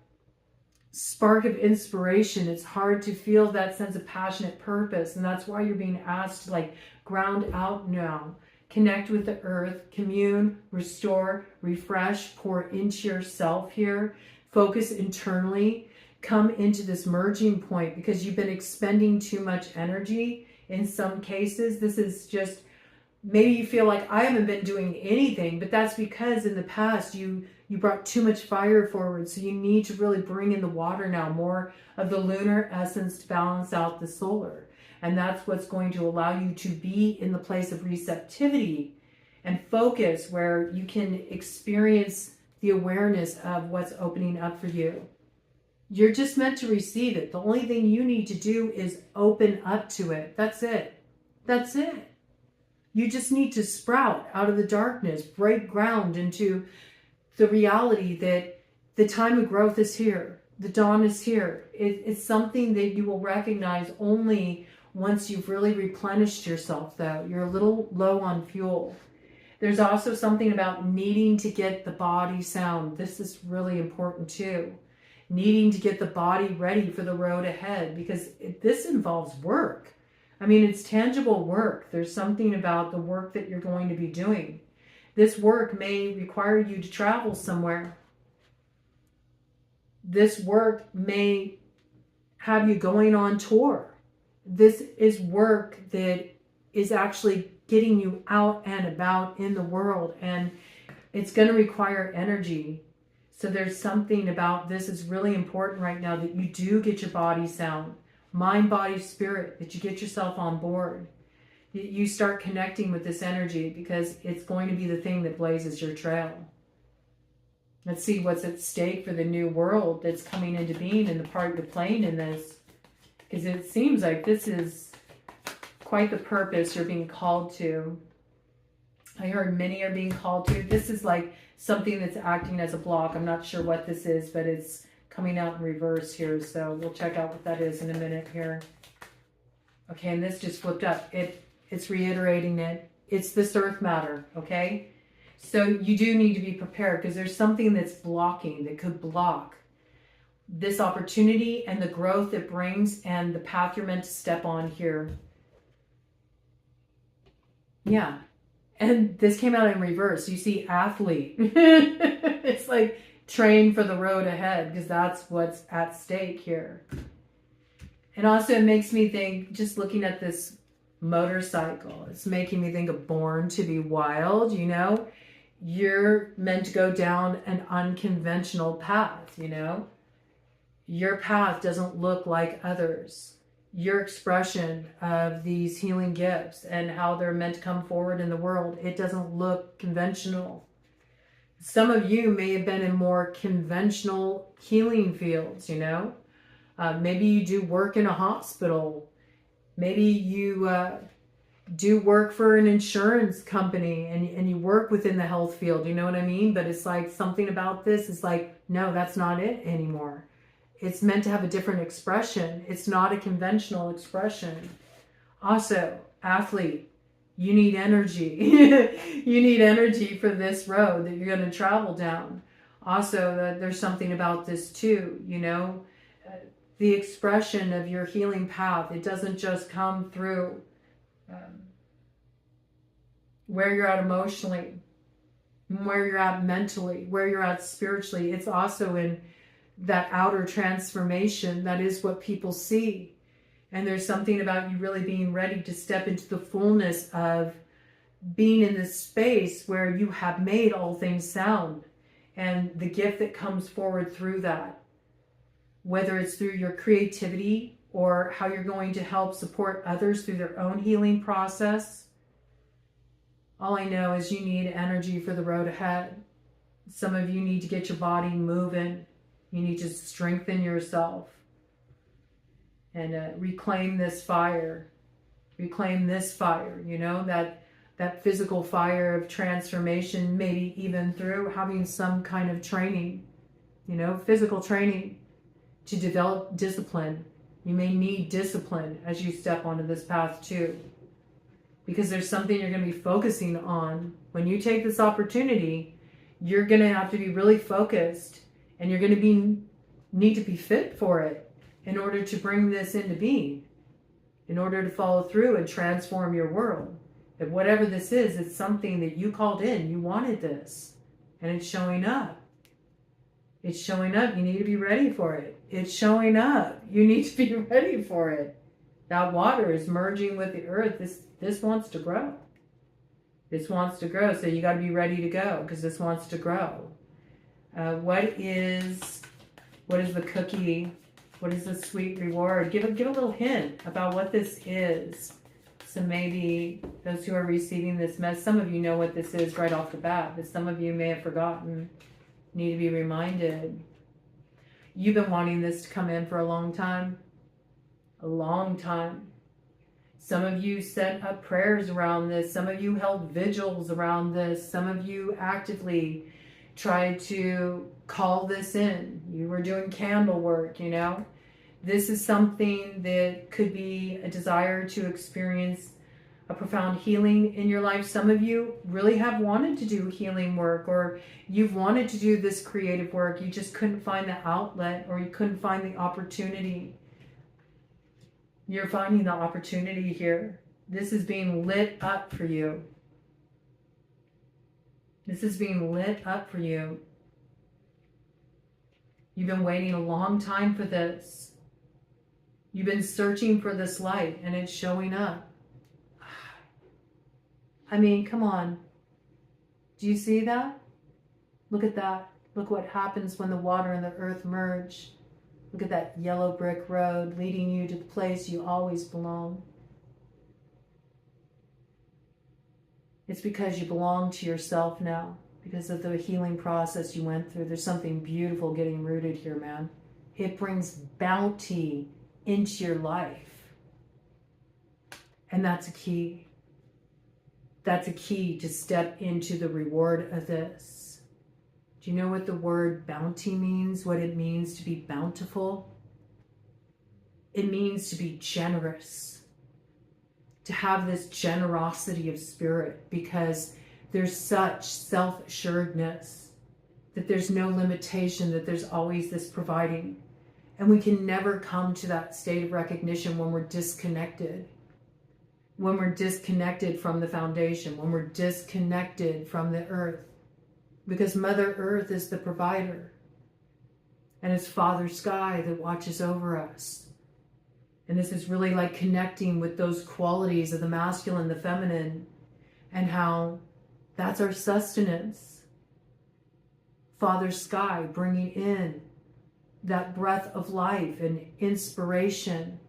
spark of inspiration. It's hard to feel that sense of passionate purpose. And that's why you're being asked to like ground out now. Connect with the earth, commune, restore, refresh, pour into yourself here, focus internally, come into this merging point because you've been expending too much energy. In some cases, this is just, maybe you feel like I haven't been doing anything, but that's because in the past you brought too much fire forward. So you need to really bring in the water now, more of the lunar essence to balance out the solar. And that's what's going to allow you to be in the place of receptivity and focus where you can experience the awareness of what's opening up for you. You're just meant to receive it. The only thing you need to do is open up to it. That's it. That's it. You just need to sprout out of the darkness, break ground into the reality that the time of growth is here. The dawn is here. It's something that you will recognize only once you've really replenished yourself, though. You're a little low on fuel. There's also something about needing to get the body sound. This is really important too. Needing to get the body ready for the road ahead, because this involves work. I mean, it's tangible work. There's something about the work that you're going to be doing. This work may require you to travel somewhere. This work may have you going on tour. This is work that is actually getting you out and about in the world, and it's going to require energy. So there's something about this is really important right now, that you do get your body sound, mind, body, spirit, that you get yourself on board. You start connecting with this energy because it's going to be the thing that blazes your trail. Let's see what's at stake for the new world that's coming into being and the part you're playing in this. Because it seems like this is quite the purpose you're being called to. I heard many are being called to. This is like something that's acting as a block. I'm not sure what this is, but it's coming out in reverse here. So we'll check out what that is in a minute here. Okay, and this just flipped up. It's reiterating it. It's this earth matter, okay? So you do need to be prepared because there's something that's blocking, that could block this opportunity and the growth it brings and the path you're meant to step on here. Yeah. And this came out in reverse. You see athlete. It's like train for the road ahead because that's what's at stake here. And also it makes me think, just looking at this motorcycle, it's making me think of Born to be Wild, you know? You're meant to go down an unconventional path, you know? Your path doesn't look like others. Your expression of these healing gifts and how they're meant to come forward in the world, it doesn't look conventional. Some of you may have been in more conventional healing fields, you know? Maybe you do work in a hospital. Maybe you do work for an insurance company and you work within the health field, you know what I mean? But it's like something about this is like, no, that's not it anymore. It's meant to have a different expression. It's not a conventional expression. Also, athlete, you need energy. You need energy for this road that you're going to travel down. Also, there's something about this too, you know, the expression of your healing path. It doesn't just come through where you're at emotionally, where you're at mentally, where you're at spiritually. It's also in that outer transformation. That is what people see. And there's something about you really being ready to step into the fullness of being in this space where you have made all things sound, and the gift that comes forward through that, whether it's through your creativity or how you're going to help support others through their own healing process. All I know is you need energy for the road ahead. Some of you need to get your body moving. You need to strengthen yourself and reclaim this fire. Reclaim this fire, you know, that physical fire of transformation, maybe even through having some kind of training, you know, physical training to develop discipline. You may need discipline as you step onto this path too, because there's something you're going to be focusing on. When you take this opportunity, you're going to have to be really focused, and you're going to need to be fit for it in order to bring this into being, in order to follow through and transform your world. If whatever this is, it's something that you called in, you wanted this, and it's showing up. It's showing up. You need to be ready for it. It's showing up. You need to be ready for it. That water is merging with the earth. This wants to grow. This wants to grow. So you got to be ready to go, because this wants to grow. What is the cookie? What is the sweet reward? Give a little hint about what this is. So maybe those who are receiving this message, some of you know what this is right off the bat, but some of you may have forgotten, need to be reminded. You've been wanting this to come in for a long time. A long time. Some of you set up prayers around this. Some of you held vigils around this. Some of you actively tried to call this in. You were doing candle work, you know. This is something that could be a desire to experience a profound healing in your life. Some of you really have wanted to do healing work, or you've wanted to do this creative work. You just couldn't find the outlet, or you couldn't find the opportunity. You're finding the opportunity here. This is being lit up for you. This is being lit up for you. You've been waiting a long time for this. You've been searching for this light, and it's showing up. I mean, come on. Do you see that? Look at that. Look what happens when the water and the earth merge. Look at that yellow brick road leading you to the place you always belong. It's because you belong to yourself now, because of the healing process you went through. There's something beautiful getting rooted here, man. It brings bounty into your life. And that's a key. That's a key to step into the reward of this. Do you know what the word bounty means? What it means to be bountiful? It means to be generous. To have this generosity of spirit, because there's such self-assuredness that there's no limitation, that there's always this providing. And we can never come to that state of recognition when we're disconnected. When we're disconnected from the foundation, when we're disconnected from the earth. Because Mother Earth is the provider. And it's Father Sky that watches over us. And this is really like connecting with those qualities of the masculine, the feminine, and how that's our sustenance. Father Sky bringing in that breath of life and inspiration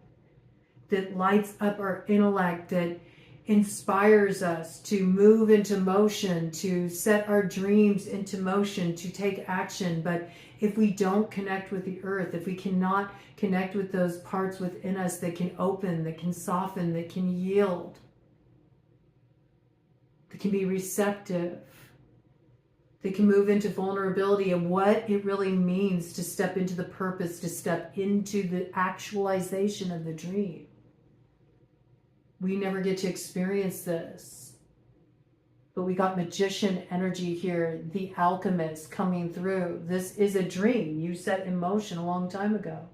that lights up our intellect, that inspires us to move into motion, to set our dreams into motion, to take action. But if we don't connect with the earth, if we cannot connect with those parts within us that can open, that can soften, that can yield, that can be receptive, that can move into vulnerability and what it really means to step into the purpose, to step into the actualization of the dream. We never get to experience this. But we got magician energy here, the alchemist coming through. This is a dream you set in motion a long time ago.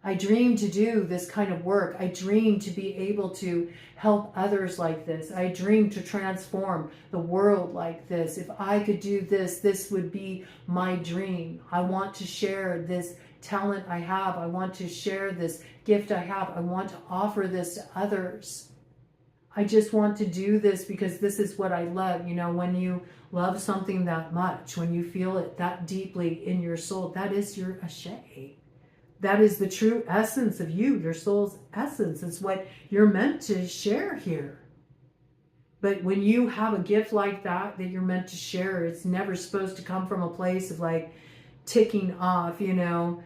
I dream to do this kind of work. I dream to be able to help others like this. I dream to transform the world like this. If I could do this, this would be my dream. I want to share this talent I have. I want to share this gift I have. I want to offer this to others. I just want to do this because this is what I love. You know, when you love something that much, when you feel it that deeply in your soul, that is your ashe. That is the true essence of you, your soul's essence. It's what you're meant to share here. But when you have a gift like that you're meant to share, it's never supposed to come from a place of like ticking off, you know,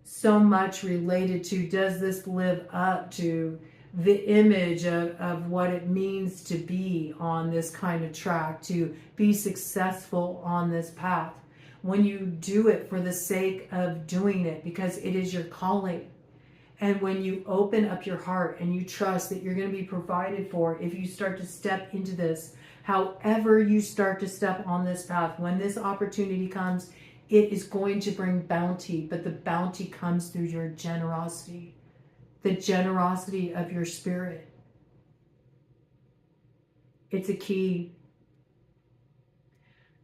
so much related to, does this live up to the image of what it means to be on this kind of track, to be successful on this path. When you do it for the sake of doing it, because it is your calling. And when you open up your heart and you trust that you're going to be provided for, if you start to step into this, however you start to step on this path, when this opportunity comes, it is going to bring bounty, but the bounty comes through your generosity, the generosity of your spirit. It's a key.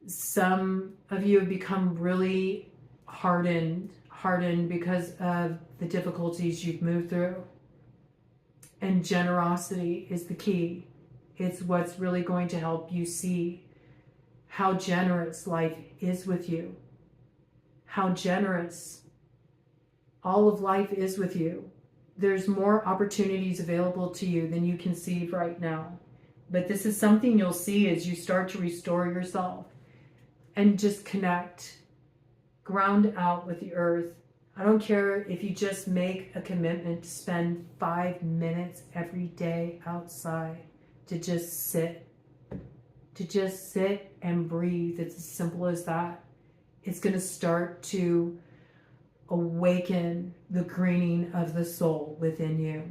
Some of you have become really hardened because of the difficulties you've moved through. And generosity is the key. It's what's really going to help you see how generous life is with you. How generous all of life is with you. There's more opportunities available to you than you conceive right now. But this is something you'll see as you start to restore yourself and just connect, ground out with the earth. I don't care if you just make a commitment to spend 5 minutes every day outside to just sit and breathe. It's as simple as that. It's going to start to awaken the greening of the soul within you.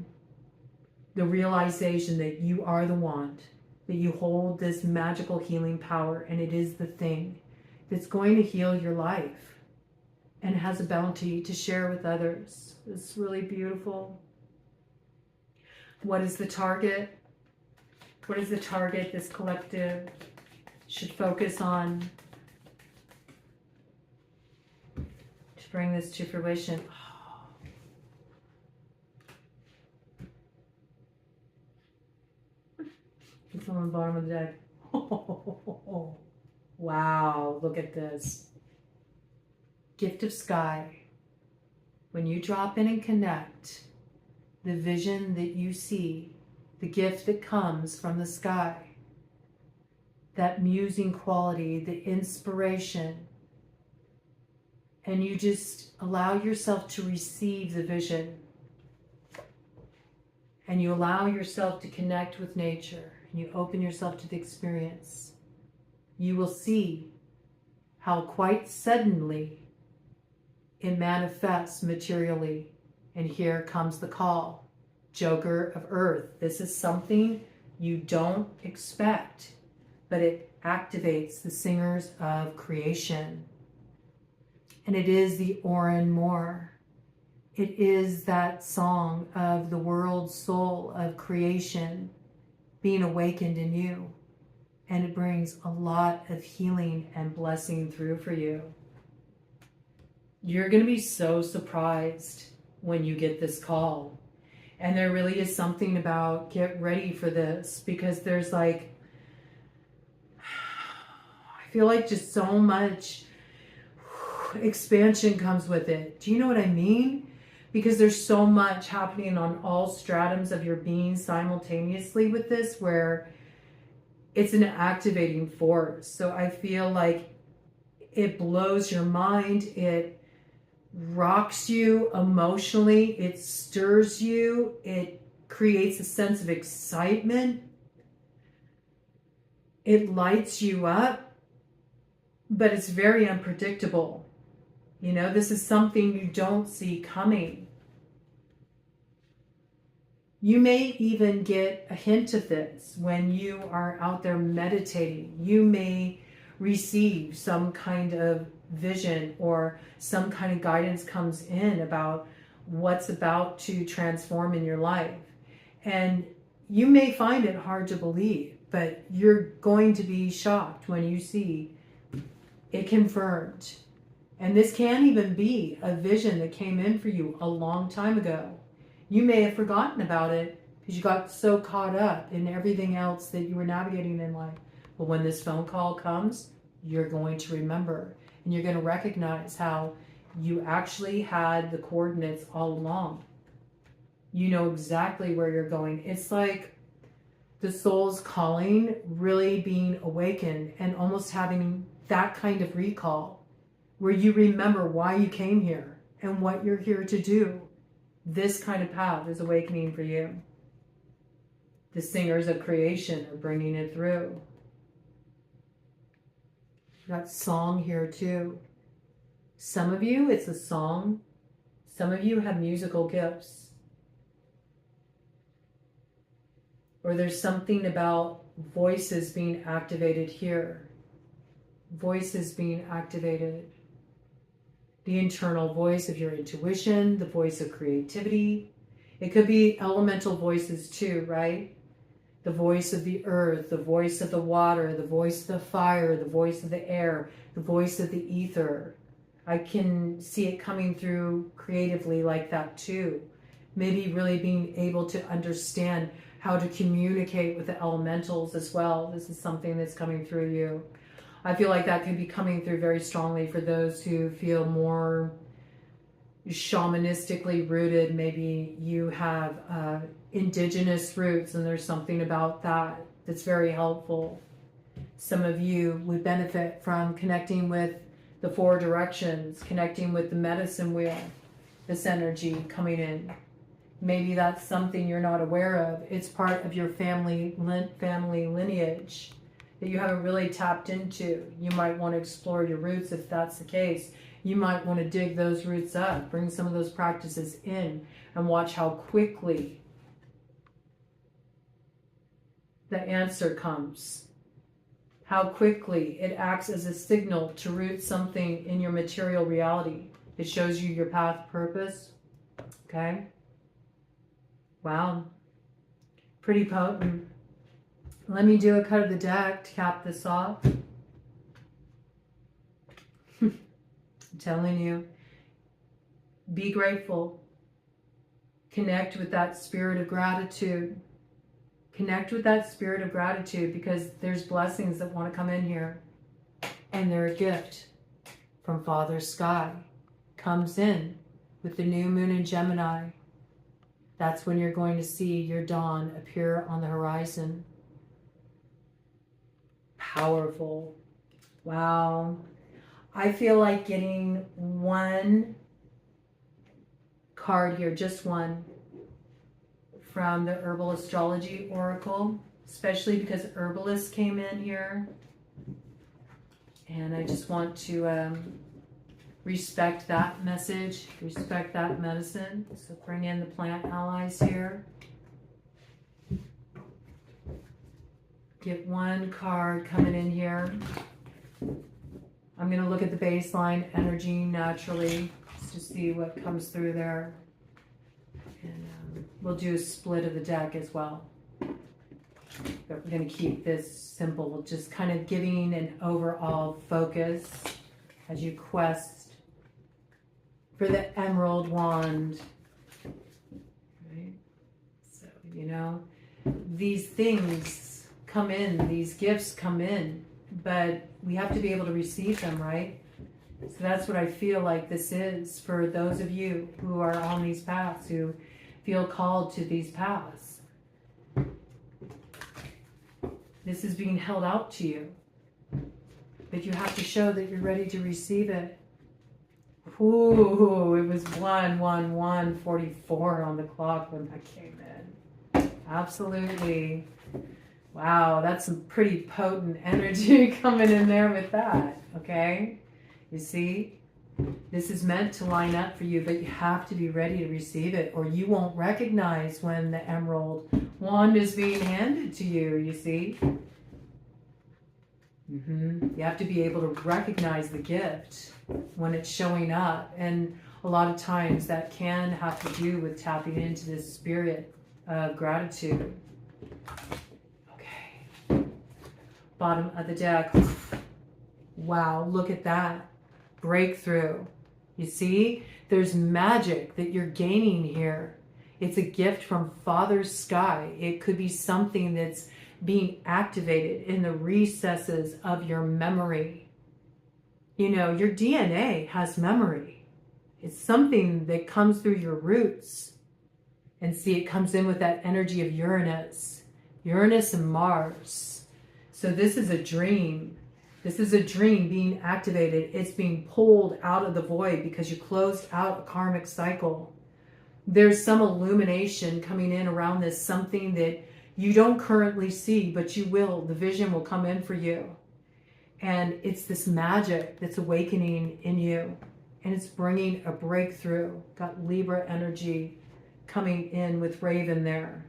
The realization that you are the wand, that you hold this magical healing power, and it is the thing that's going to heal your life and has a bounty to share with others. It's really beautiful. What is the target? What is the target this collective should focus on to bring this to fruition? It's on the bottom of the deck. Wow, look at this. Gift of sky. When you drop in and connect, the vision that you see, the gift that comes from the sky, that musing quality, the inspiration, and you just allow yourself to receive the vision, and you allow yourself to connect with nature, and you open yourself to the experience, you will see how quite suddenly it manifests materially. And here comes the call. Joker of Earth. This is something you don't expect, but it activates the singers of creation. And it is the Oran Moor. It is that song of the world soul of creation being awakened in you. And it brings a lot of healing and blessing through for you. You're going to be so surprised when you get this call. And there really is something about get ready for this, because there's like, I feel like just so much expansion comes with it. Do you know what I mean? Because there's so much happening on all stratums of your being simultaneously with this, where it's an activating force. So I feel like it blows your mind. It rocks you emotionally. It stirs you. It creates a sense of excitement. It lights you up, but it's very unpredictable. You know, this is something you don't see coming. You may even get a hint of this when you are out there meditating. You may receive some kind of vision or some kind of guidance comes in about what's about to transform in your life. And you may find it hard to believe, but you're going to be shocked when you see it confirmed. And this can even be a vision that came in for you a long time ago. You may have forgotten about it because you got so caught up in everything else that you were navigating in life. But when this phone call comes, you're going to remember, and you're going to recognize how you actually had the coordinates all along. You know exactly where you're going. It's like the soul's calling really being awakened and almost having that kind of recall where you remember why you came here and what you're here to do. This kind of path is awakening for you. The singers of creation are bringing it through. Got song here too. Some of you, it's a song. Some of you have musical gifts. Or there's something about voices being activated here. Voices being activated. The internal voice of your intuition, the voice of creativity. It could be elemental voices too, right? The voice of the earth, the voice of the water, the voice of the fire, the voice of the air, the voice of the ether. I can see it coming through creatively like that too. Maybe really being able to understand how to communicate with the elementals as well. This is something that's coming through you. I feel like that could be coming through very strongly for those who feel more shamanistically rooted. Maybe you have indigenous roots and there's something about that that's very helpful. Some of you would benefit from connecting with the four directions, connecting with the medicine wheel, this energy coming in. Maybe that's something you're not aware of. It's part of your family lineage that you haven't really tapped into. You might want to explore your roots if that's the case. You might want to dig those roots up, bring some of those practices in, and watch how quickly the answer comes. How quickly it acts as a signal to root something in your material reality. It shows you your path purpose. Okay? Wow. Pretty potent. Let me do a cut of the deck to cap this off. I'm telling you, be grateful. Connect with that spirit of gratitude. Connect with that spirit of gratitude because there's blessings that want to come in here. And they're a gift from Father Sky. Comes in with the new moon in Gemini. That's when you're going to see your dawn appear on the horizon. Powerful. Wow. I feel like getting one card here, just one, from the Herbal Astrology Oracle, especially because Herbalist came in here. And I just want to respect that message, respect that medicine. So bring in the plant allies here. Get one card coming in here. I'm going to look at the baseline energy naturally just to see what comes through there. And we'll do a split of the deck as well. But we're going to keep this simple, just kind of giving an overall focus as you quest for the emerald wand. Right? So, you know, these things come in, these gifts come in, but we have to be able to receive them, right? So that's what I feel like this is for those of you who are on these paths, who feel called to these paths. This is being held out to you, but you have to show that you're ready to receive it. Ooh, it was 1:44 on the clock when that came in. Absolutely. Wow, that's some pretty potent energy coming in there with that, okay? You see, this is meant to line up for you, but you have to be ready to receive it, or you won't recognize when the emerald wand is being handed to you, you see? You have to be able to recognize the gift when it's showing up, and a lot of times that can have to do with tapping into this spirit of gratitude. Okay, bottom of the deck. Wow, look at that. Breakthrough. You see, there's magic that you're gaining here. It's a gift from Father Sky. It could be something that's being activated in the recesses of your memory. You know, your DNA has memory. It's something that comes through your roots. And see, it comes in with that energy of Uranus and Mars. So this is a dream. This is a dream being activated. It's being pulled out of the void because you closed out a karmic cycle. There's some illumination coming in around this, something that you don't currently see, but you will. The vision will come in for you. And it's this magic that's awakening in you. And it's bringing a breakthrough. Got Libra energy coming in with Raven there.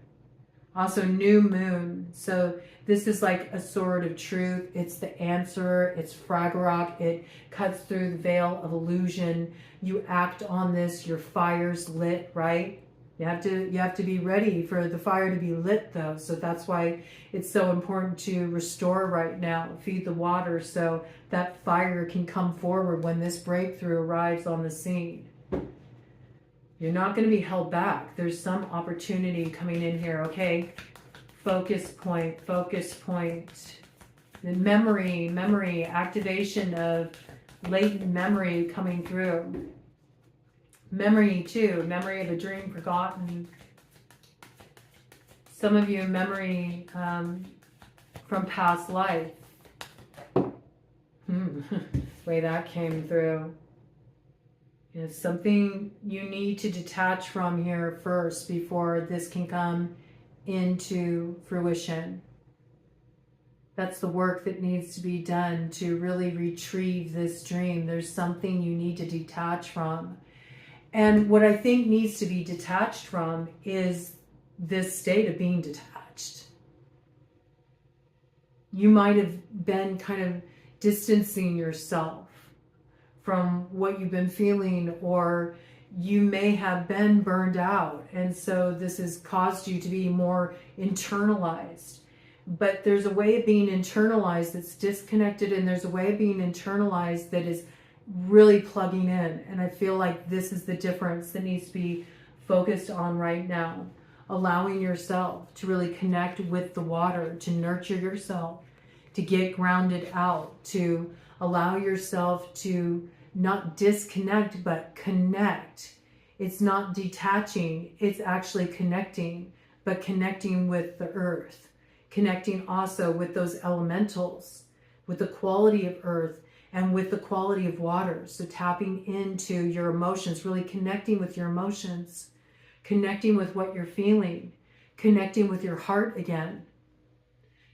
Also new moon. So this is like a sword of truth. It's the answer. It's Fragarok. It cuts through the veil of illusion. You act on this. Your fire's lit, right? You have to be ready for the fire to be lit though. So that's why it's so important to restore right now. Feed the water so that fire can come forward when this breakthrough arrives on the scene. You're not going to be held back. There's some opportunity coming in here, okay? Focus point, focus point. The memory, activation of latent memory coming through. Memory too, memory of a dream forgotten. Some of you, memory from past life. Way that came through. It's something you need to detach from here first before this can come into fruition. That's the work that needs to be done to really retrieve this dream. There's something you need to detach from. And what I think needs to be detached from is this state of being detached. You might have been kind of distancing yourself from what you've been feeling, or you may have been burned out. And so this has caused you to be more internalized. But there's a way of being internalized that's disconnected, and there's a way of being internalized that is really plugging in. And I feel like this is the difference that needs to be focused on right now. Allowing yourself to really connect with the water, to nurture yourself, to get grounded out, to allow yourself to not disconnect, but connect. It's not detaching, it's actually connecting, but connecting with the earth, connecting also with those elementals, with the quality of earth and with the quality of water. So tapping into your emotions, really connecting with your emotions, connecting with what you're feeling, connecting with your heart again,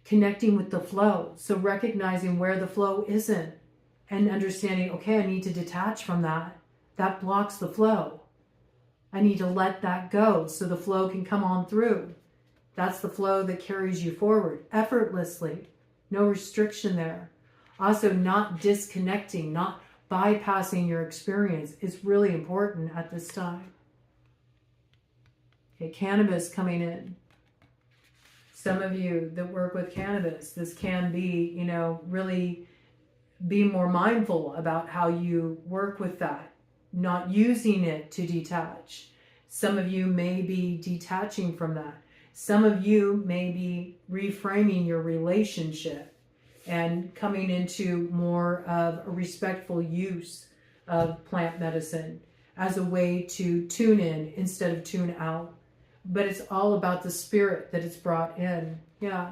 connecting with the flow. So recognizing where the flow isn't and understanding, okay, I need to detach from that. That blocks the flow. I need to let that go so the flow can come on through. That's the flow that carries you forward effortlessly. No restriction there. Also, not disconnecting, not bypassing your experience is really important at this time. Okay, cannabis coming in. Some of you that work with cannabis, this can be, you know, really be more mindful about how you work with that, not using it to detach. Some of you may be detaching from that. Some of you may be reframing your relationship and coming into more of a respectful use of plant medicine as a way to tune in instead of tune out. But it's all about the spirit that it's brought in. Yeah.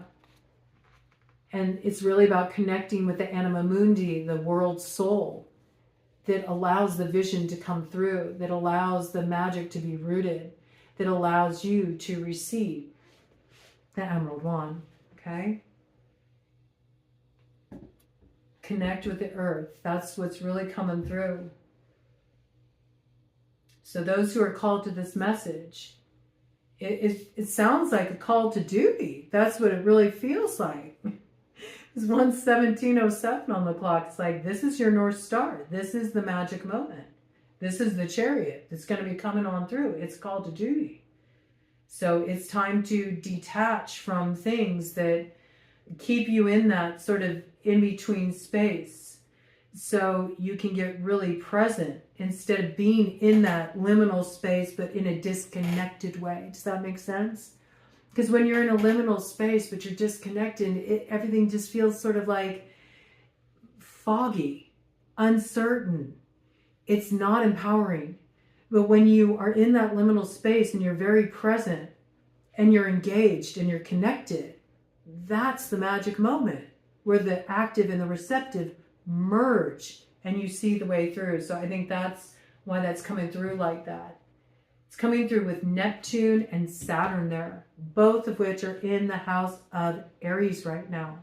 And it's really about connecting with the anima mundi, the world soul, that allows the vision to come through, that allows the magic to be rooted, that allows you to receive the emerald wand. Okay? Connect with the earth. That's what's really coming through. So those who are called to this message, it sounds like a call to duty. That's what it really feels like. It's 1:17:07 on the clock. It's like, this is your North Star. This is the magic moment. This is the chariot that's going to be coming on through. It's called to duty. So it's time to detach from things that keep you in that sort of in-between space, So you can get really present instead of being in that liminal space, but in a disconnected way. Does that make sense? Because when you're in a liminal space, but you're disconnected, everything just feels sort of like foggy, uncertain. It's not empowering. But when you are in that liminal space and you're very present and you're engaged and you're connected, that's the magic moment where the active and the receptive merge and you see the way through. So I think that's why that's coming through like that. It's coming through with Neptune and Saturn there, both of which are in the house of Aries right now,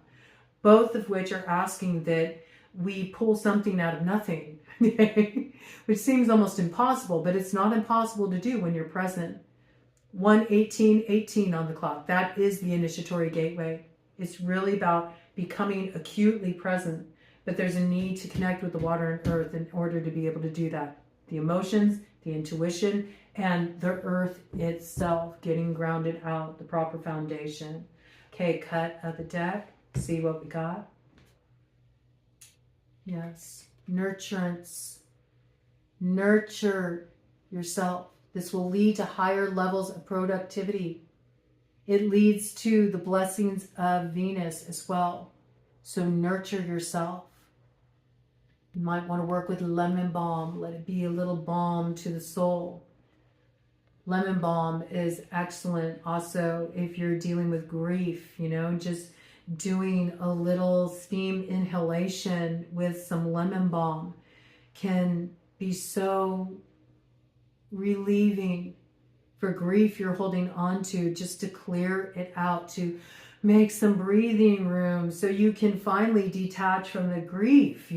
both of which are asking that we pull something out of nothing, which seems almost impossible, but it's not impossible to do when you're present. 1:18:18 on the clock. That is the initiatory gateway. It's really about becoming acutely present, but there's a need to connect with the water and earth in order to be able to do that. The emotions, the intuition, and the earth itself getting grounded out, the proper foundation. Okay, cut of the deck. See what we got. Yes, nurturance. Nurture yourself. This will lead to higher levels of productivity. It leads to the blessings of Venus as well. So nurture yourself. You might want to work with lemon balm. Let it be a little balm to the soul. Lemon balm is excellent also if you're dealing with grief, just doing a little steam inhalation with some lemon balm can be so relieving for grief you're holding on to, just to clear it out, to make some breathing room so you can finally detach from the grief.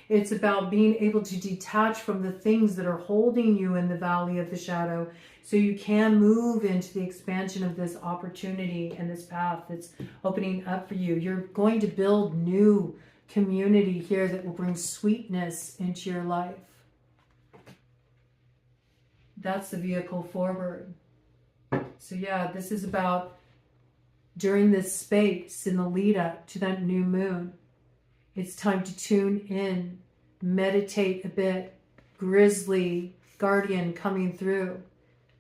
It's about being able to detach from the things that are holding you in the valley of the shadow so you can move into the expansion of this opportunity and this path that's opening up for you. You're going to build new community here that will bring sweetness into your life. That's the vehicle forward. So yeah, this is about during this space in the lead up to that new moon. It's time to tune in, meditate a bit. Grizzly guardian coming through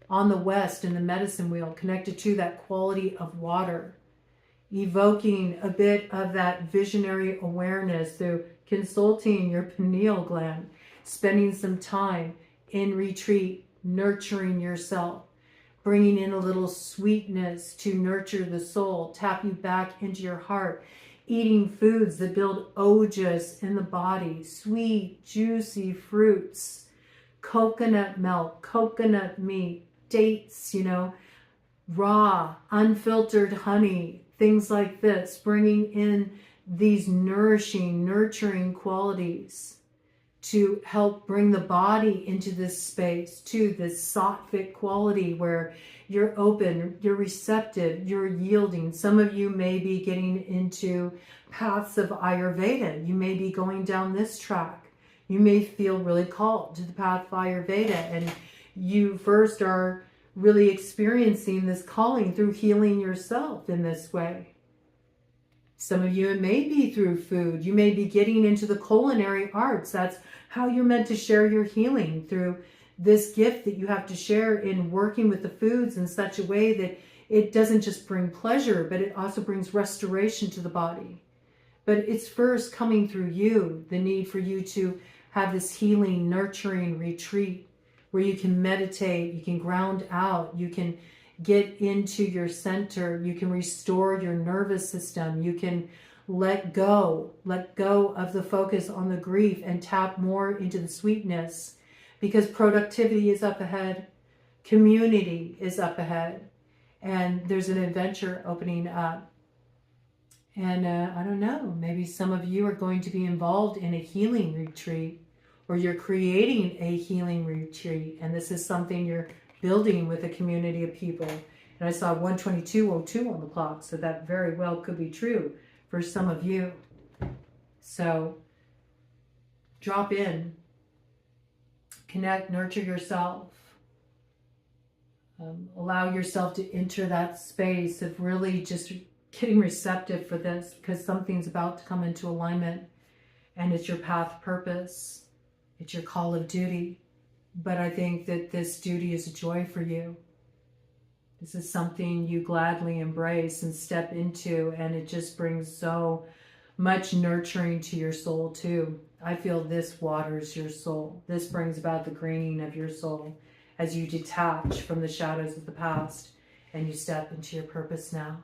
on the west in the medicine wheel, connected to that quality of water, evoking a bit of that visionary awareness through consulting your pineal gland, spending some time in retreat, nurturing yourself, bringing in a little sweetness to nurture the soul, tap you back into your heart, eating foods that build ojas in the body, sweet, juicy fruits, coconut milk, coconut meat, dates, raw, unfiltered honey, things like this, bringing in these nourishing, nurturing qualities to help bring the body into this space, to this sattvic quality where you're open, you're receptive, you're yielding. Some of you may be getting into paths of Ayurveda. You may be going down this track. You may feel really called to the path of Ayurveda, and you first are really experiencing this calling through healing yourself in this way. Some of you, it may be through food. You may be getting into the culinary arts. That's how you're meant to share your healing, through this gift that you have to share in working with the foods in such a way that it doesn't just bring pleasure, but it also brings restoration to the body. But it's first coming through you, the need for you to have this healing, nurturing retreat where you can meditate, you can ground out, you can get into your center, you can restore your nervous system, you can let go of the focus on the grief and tap more into the sweetness, because productivity is up ahead, community is up ahead, and there's an adventure opening up. And I don't know, maybe some of you are going to be involved in a healing retreat, or you're creating a healing retreat, and this is something you're building with a community of people. And I saw 122:02 on the clock, so that very well could be true for some of you. So drop in, connect, nurture yourself. Allow yourself to enter that space of really just getting receptive for this, because something's about to come into alignment. and it's your path purpose. It's your call of duty. But I think that this duty is a joy for you. This is something you gladly embrace and step into, and it just brings so much nurturing to your soul too. I feel this waters your soul. This brings about the greening of your soul as you detach from the shadows of the past and you step into your purpose now.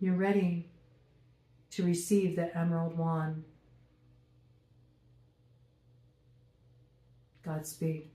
You're ready to receive the emerald wand. Godspeed.